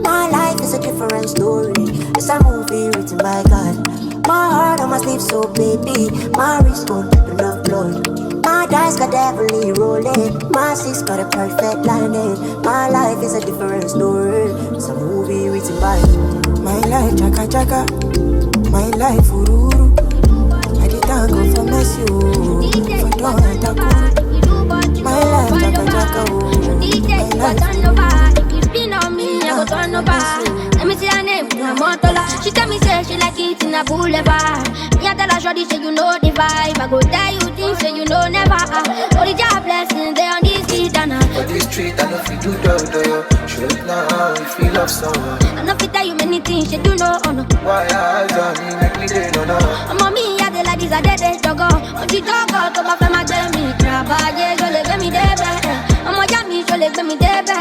My life is a different story. It's a movie written by God. My heart on my sleeve, so baby. My wrist won't drip enough blood. My dice got heavily rolling. My six got a perfect lining. My life is a different story. It's a movie written by my life, chaka chaka. My life, ururu. I did thank God for mercy, oh. For don't takuru. My life, chaka chaka, oh. My life. Spin on me, I go turn over. Let me see her name, Motola. She tell me say she like it in a boulevard. Me I tell her shorty say you know the vibe. I go tell you things say you know never. Only job blessings they on this street and for this street I know if you do do. Show it now if you love someone. I know if tell you many things you do know oh no. Why I done me make me day no no. Mommy I dey like this I dey to go. On the dog out to my family tell me travailler je le fais mi débé. Maman Yami je le fais mi débé.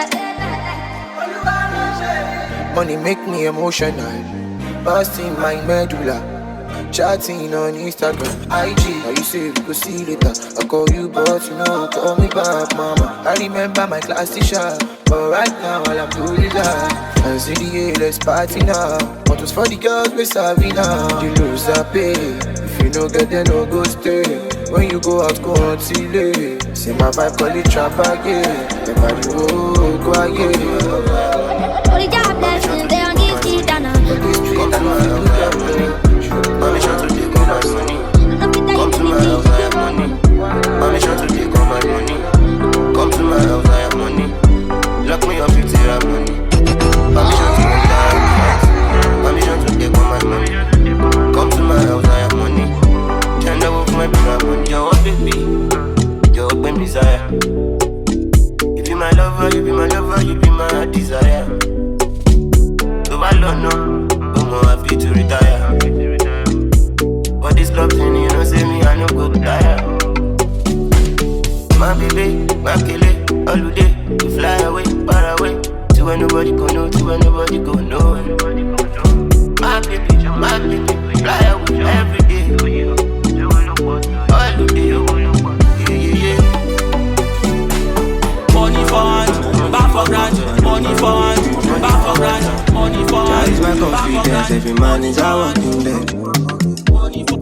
Money make me emotional. Busting my medulla. Chatting on Instagram, IG. Now you say we go see later. I call you but you know call me back, mama. I remember my class teacher, but right now all I'm doing is that. And see the let's party now. What was for the girls we savvy now. You lose a pay. If you no get then no go stay. When you go out go until late. See my vibe call it trap again. Everybody go again. Only job blessings they on this street and this street and Mommy sure to take all my money. Come to my house, I have money. Mommy sure to take all my money. Come to my house, I have money. Lock me up, you take my money. Mommy sure to take all my money. Mommy sure to take all my money. Come to my house, I have money. Turn over for my brother money. Yo, what baby? Yo, open desire. You be my lover, you be my lover, you be my desire. So I don't know, I'm happy to retire. But this love thing, you know, say me, I no go tire. My baby, my killer, all day, we fly away, far away. To where nobody go know, to where nobody go know. My baby, we fly away every day. All day, yeah, yeah, yeah. cause every man is a walking dead.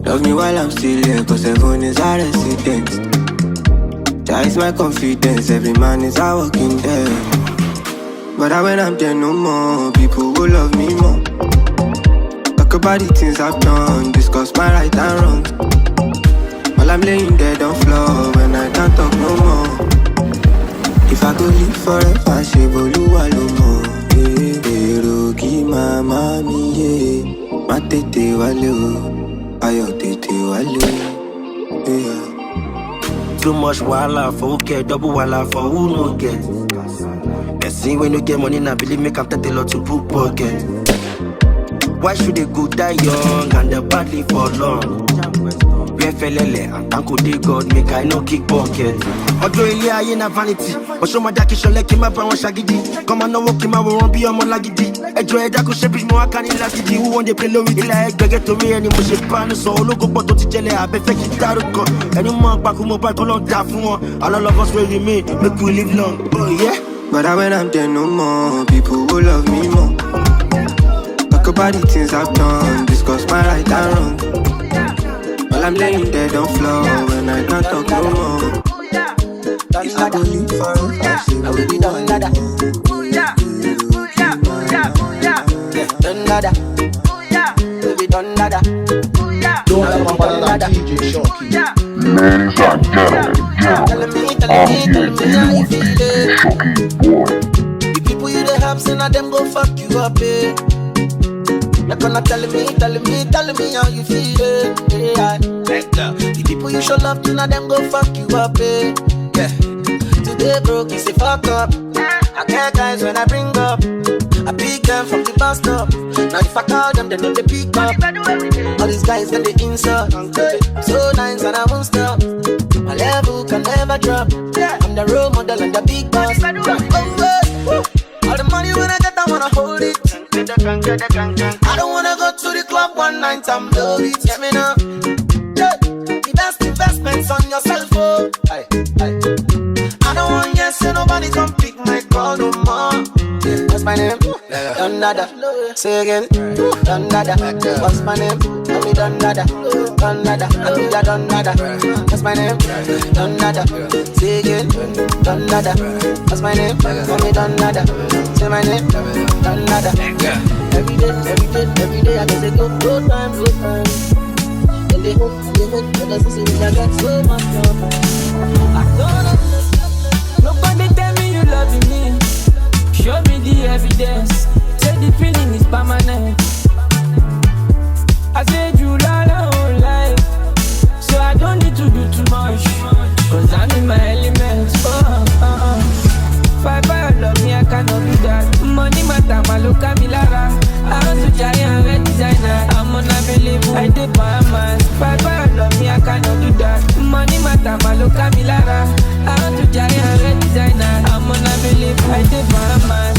Love me while I'm still here, cause heaven is a resident. That is my confidence, every man is a walking dead. But when I'm there no more, people will love me more. Talk about the things I've done, discuss my right and wrong. While I'm laying dead on floor, when I can't talk no more. If I could live forever, she Oluwa lo mo. Erogi mama mi ye, ma tete wale o, ayo tete wale. Too much wala for who get, double wala for who no get. They see when you get money, now believe me, come take a lot to book pocket. Why should they go die young and they badly for long? Where felele, and thank God, make I no kick pocket. Although Ilya I in a vanity, but show my daki show like him up and shagidi. Come on, no walk him, I won't be on my lagidi. Enjoy that, shape is more can in lagidi. Who want to play low with the leg, get to me, and he must pan so look up to tell I be fake it out. Any more back home, back on that for all of us will remain, make we live long. Oh, yeah. But when I'm there no more, people will love me more. Talk about the things I've done, discuss my right and wrong. While I'm laying dead on floor, when I can't talk no more. If I go live forever, I will be done nada. Done nada. Will be done nada. Don't ever that DJ Shoki. Ladies and gentlemen, I'm here to Shoki boy. The people you dey help, say na them go fuck you up, eh. Not gonna tell me how you feel, eh. The people you show love to, now them go fuck you up, eh. Yeah. Today broke, you say fuck up. I care guys when I bring up. I pick them from the bus stop. Now if I call them, they know they pick up. All these guys get the insult. So nice and I won't stop. My level can never drop. I'm the role model and the big boss. All the money when I get, I wanna hold it. I don't wanna go to the club one night, I'm low it. Get me now. The best investments on yourself, oh. I don't want yes, so nobody come pick my call no more. What's my name? Don Dada. Say again. Don Dada. What's my name? Tell me Don Dada. Don Dada. Don Dada. What's my name? Don Dada. Say again. Don Dada. What's my name? Tell me Don Dada. Say my name. Don Dada. Every day, I just say go time. And they hope, but I see I got so much love. I don't know. Nobody tell me you love me. Show me the evidence. Say the feeling is permanent. I said you love the whole life, so I don't need to do too much, cause I'm in my elements. Five love me, I cannot do that. Money matter, my look at me lara. I want to try and red designer. I'm unavailable, I did my mind. Five love me, I cannot do that. Money matter, my look at me lara. I want to try and red designer. I'm unavailable, I did my mind.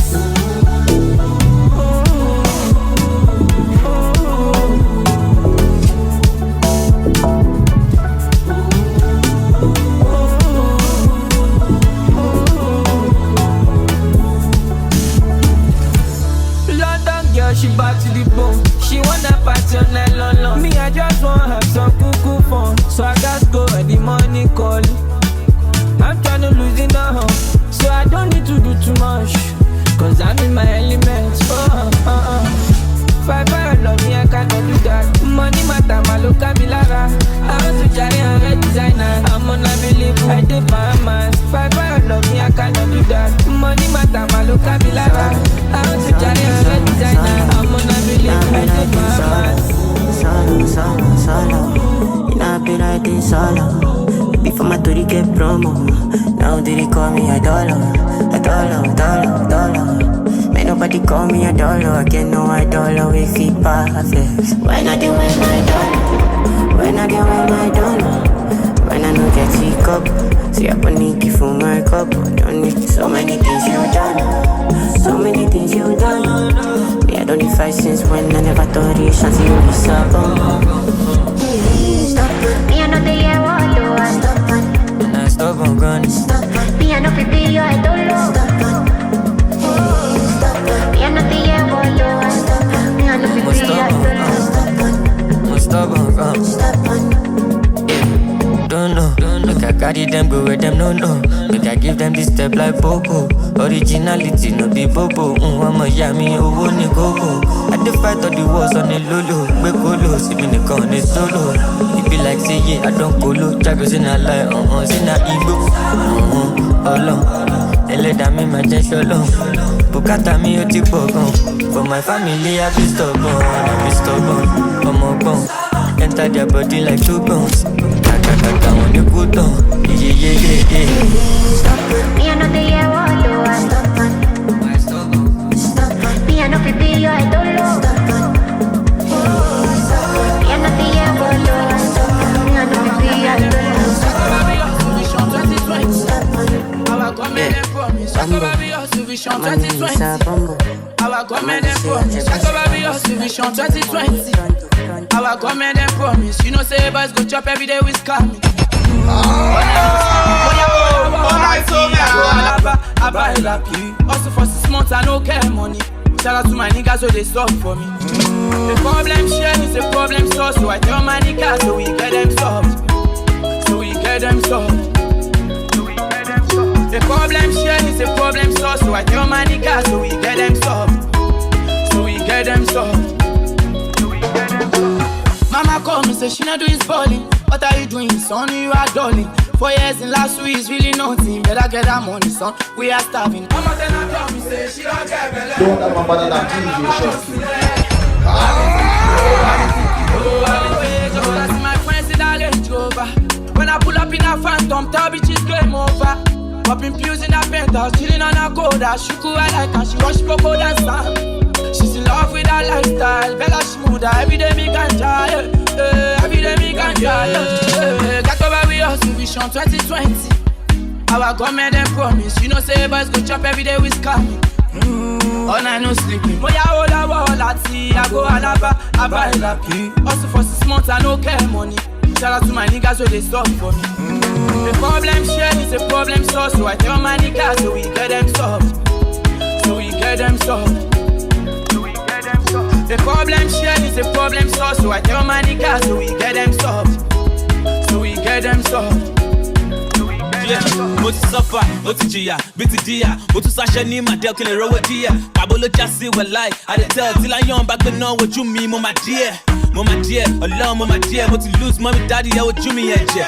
She back to the bone. She wanna party all night long. Me, I just wanna have some cuckoo fun. So I gotta go when the money call. I'm trying to lose in the home, so I don't need to do too much, cause I'm in my elements. Five love me, I cannot do that. Money matter, my look at me lara. I want to try and red designer. I'm unavailable, I did my mind. Five love me, I cannot do that. Money matter, my look at me lara. I want to try and red designer. I'm unavailable, I did my mind. Solo, in a be like this solo. Before my Tori get promo, now they call me a dollar. May nobody call me a dollar. I get no $1 if he perfect. When I do wear my dollar, when I do wear my dollar, when I no get sick up, see I panic for my cup. Don't need so many things you done, so many things you done. Me I don't need fight since when I never thought it chance you be stop. Stop, me I know they hear what you want. Stop, and I stop on gun. Stop, me I know people you I don't love. Stop, me I know they hear what you want. Me I know people you I carry them go where them no. Make I give them this step like Popo. Originality no be Bobo. I'ma yami owo ni gogo. I dey fight all the wars on the lolo. We colo, see me the con is solo. It be like say yeah, I don't colo. Jaggers in a lie, in a ego. Alone. Eleda me my just long. Bukata mi o ti pogon. For my family I be stubborn. I'm a bone. Enter their body like 2 bones. Kaka on the good on. Yeah. Me I know the year what do I stop. Me I know fi be your idol. Me I know the year what do I stop. Me I know fi be your idol. Our government promise. Vision 2020. Our government promise. Vision 2020. Our government promise. You know say boys go chop every day with scam. I buy lucky. Also for 6 months I no care money. Shout out to my niggas so they stop for me. The problem share is a problem solved. So I tell my niggas so we get them solved. The problem share is a problem solved. So I tell my niggas so we get them solved. Mama call me say she not do his balling. What are you doing, son? You are darling. 4 years in last week is really nothing. Better get that money, son. We are starving. Mama then I tell me say she don't get better. Don't have my banana DJ Shoki. Just my friends in a Range Rover. When I pull up in a Phantom, tell bitches game over. Popping pills in a penthouse, chilling on a coda. She cool I like and she wash Coco dance. She's in love with her lifestyle. Bella Shmuda, every day me ganja, every day me ganja, Got over with us, Vision 2020. Our government them promise. You know say boys go chop every day with scamming. All night no sleeping. Moya hola wala tea. I go alaba, I buy lucky. Also for 6 months I no care money. Shout out to my niggas so they stop for me. The problem share is a problem solved. So I tell my niggas so we get them solved. The problem share is a problem solved. So I tell my niggas so we get them solved. Mo ti suffer, mo ti jìyà, bí ti díyà. Mo tún sáṣẹ́ ní màdé kí lè rówó díẹ̀. Pàbó ló já sí wẹ̀láì. I dey tell till I young back then wojú mi mo máa díẹ̀. Ọlọ́run mo máa díẹ̀. Mo ti lose mommy daddy ẹ wojú mi ẹ̀jẹ̀.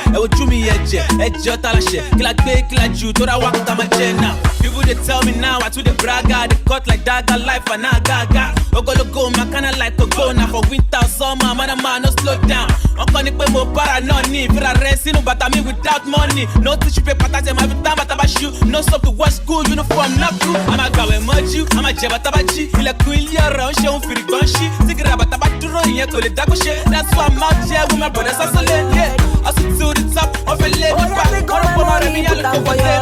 Ẹ̀jẹ̀ ọ̀tá láṣẹ. Kí la gbé kí la jù tó ra wá kó tá máa jẹ now. People they tell me now I too dey brag. They cut like dagger life and now gaga. Ogologo my kinda like a go now for winter summer. Man no slow down. Wọ́n kọ́ ni pé mo para náà ní ìfira rẹ̀ sínú bàtà mi without money. No tissue paper tàjẹ́ máa fi tán bàtà bá ṣú. No soap to wash school uniform not cool. A máa gbàwẹ̀ mọ́jú, a máa jẹ bàtà bá jí. Ilẹ̀kùn ilé ọ̀rọ̀ ń ṣe òun fìrì kan ṣí. Sígìrì àbàtà bá dúró ìyẹn kò lè dákú ṣe. That's why I'm out here with my brothers hustling. Yeah, hustle to the top, wọ́n fẹ́ lé mi pa. Ọ̀rọ̀ pọ̀ mọ́ rẹ̀ mi yá ló kó for them.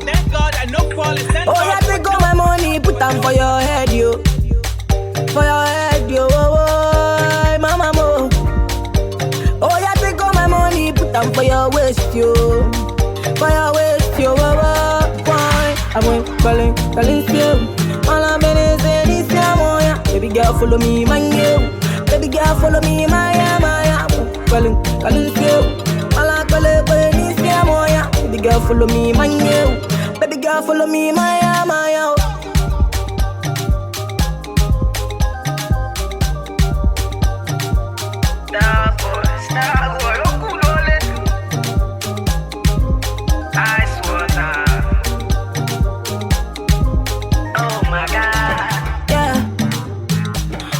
Thank God I no fall in thank God. Oh, yeah, take all my money, put them for your head, yo. For your head, yo. Oh, mama, mo. Oh, yeah, take all my money, put them for your waist, yo. For your waist, yo. Why? I went calling you. All I'm in is this, yeah. Baby girl, follow me, man, yo. Baby girl, follow me, my. Calling you. All I'm calling this, yeah. Baby girl, follow me, man, yo. Baby girl, follow me, my.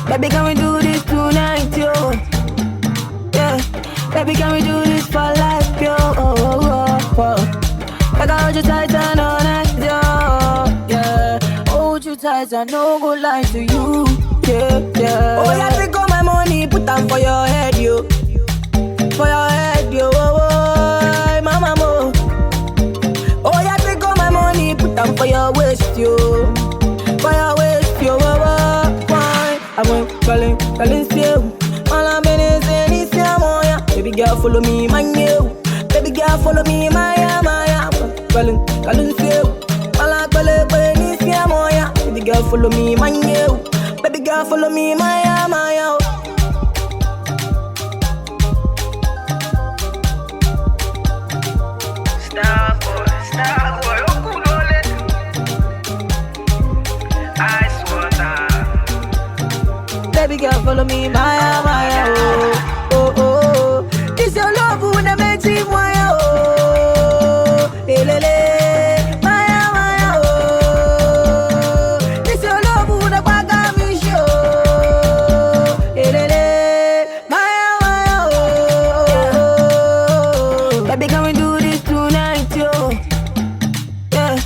Baby, can we do this tonight, yo? Yeah. Baby, can we do this for life, yo? Like I hold you tight and all night, yo. Yeah. Hold you tight and no go lie to you. Yeah. Oh, yeah, take all my money, put them for your head, yo. For your head, yo. Oh, mama, mo. Oh, yeah, take all my money, put them for your waist, yo. For your waist, yo. I went calling you. All I'm in is this, yeah. Baby girl, follow me, my new. Baby girl, follow me, my. Calling you. All I'm calling this, yeah. Baby girl, follow me, my new. Baby girl, follow me, my. baby girl, follow me, Maya, Maya, oh, oh, oh. This your love, who na make you Maya, oh, lele, Maya, Maya, oh. This your love, who na baga me show, lele, Maya, Maya, oh. Baby, can we do this tonight, yo? Yeah,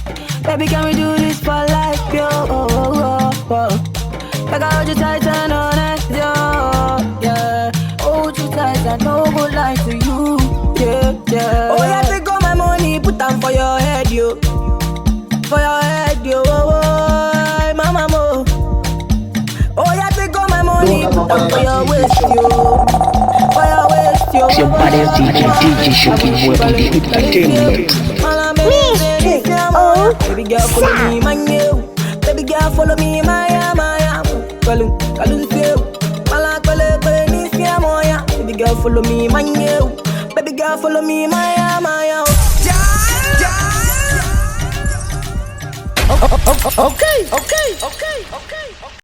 baby, can we do this for life, yo? Oh, oh, oh, oh. Like I hold you tight and honest, yo. Yeah, hold you tight and no good lie to you. Yeah, yeah. Oh, yeah, take all my money, put them for your head, yo. For your head, yo. Oh, oh, mama, mo. Oh, yeah, take all my money, put them for your waist, yo. For your waist, yo. It's your baddest DJ Shoki boy on the entertainment. Baby girl, follow me, man, yo. Baby girl, follow me, Maya, Maya. Baby girl, follow me, man, you. Baby girl, follow me, Maya, Maya. Okay.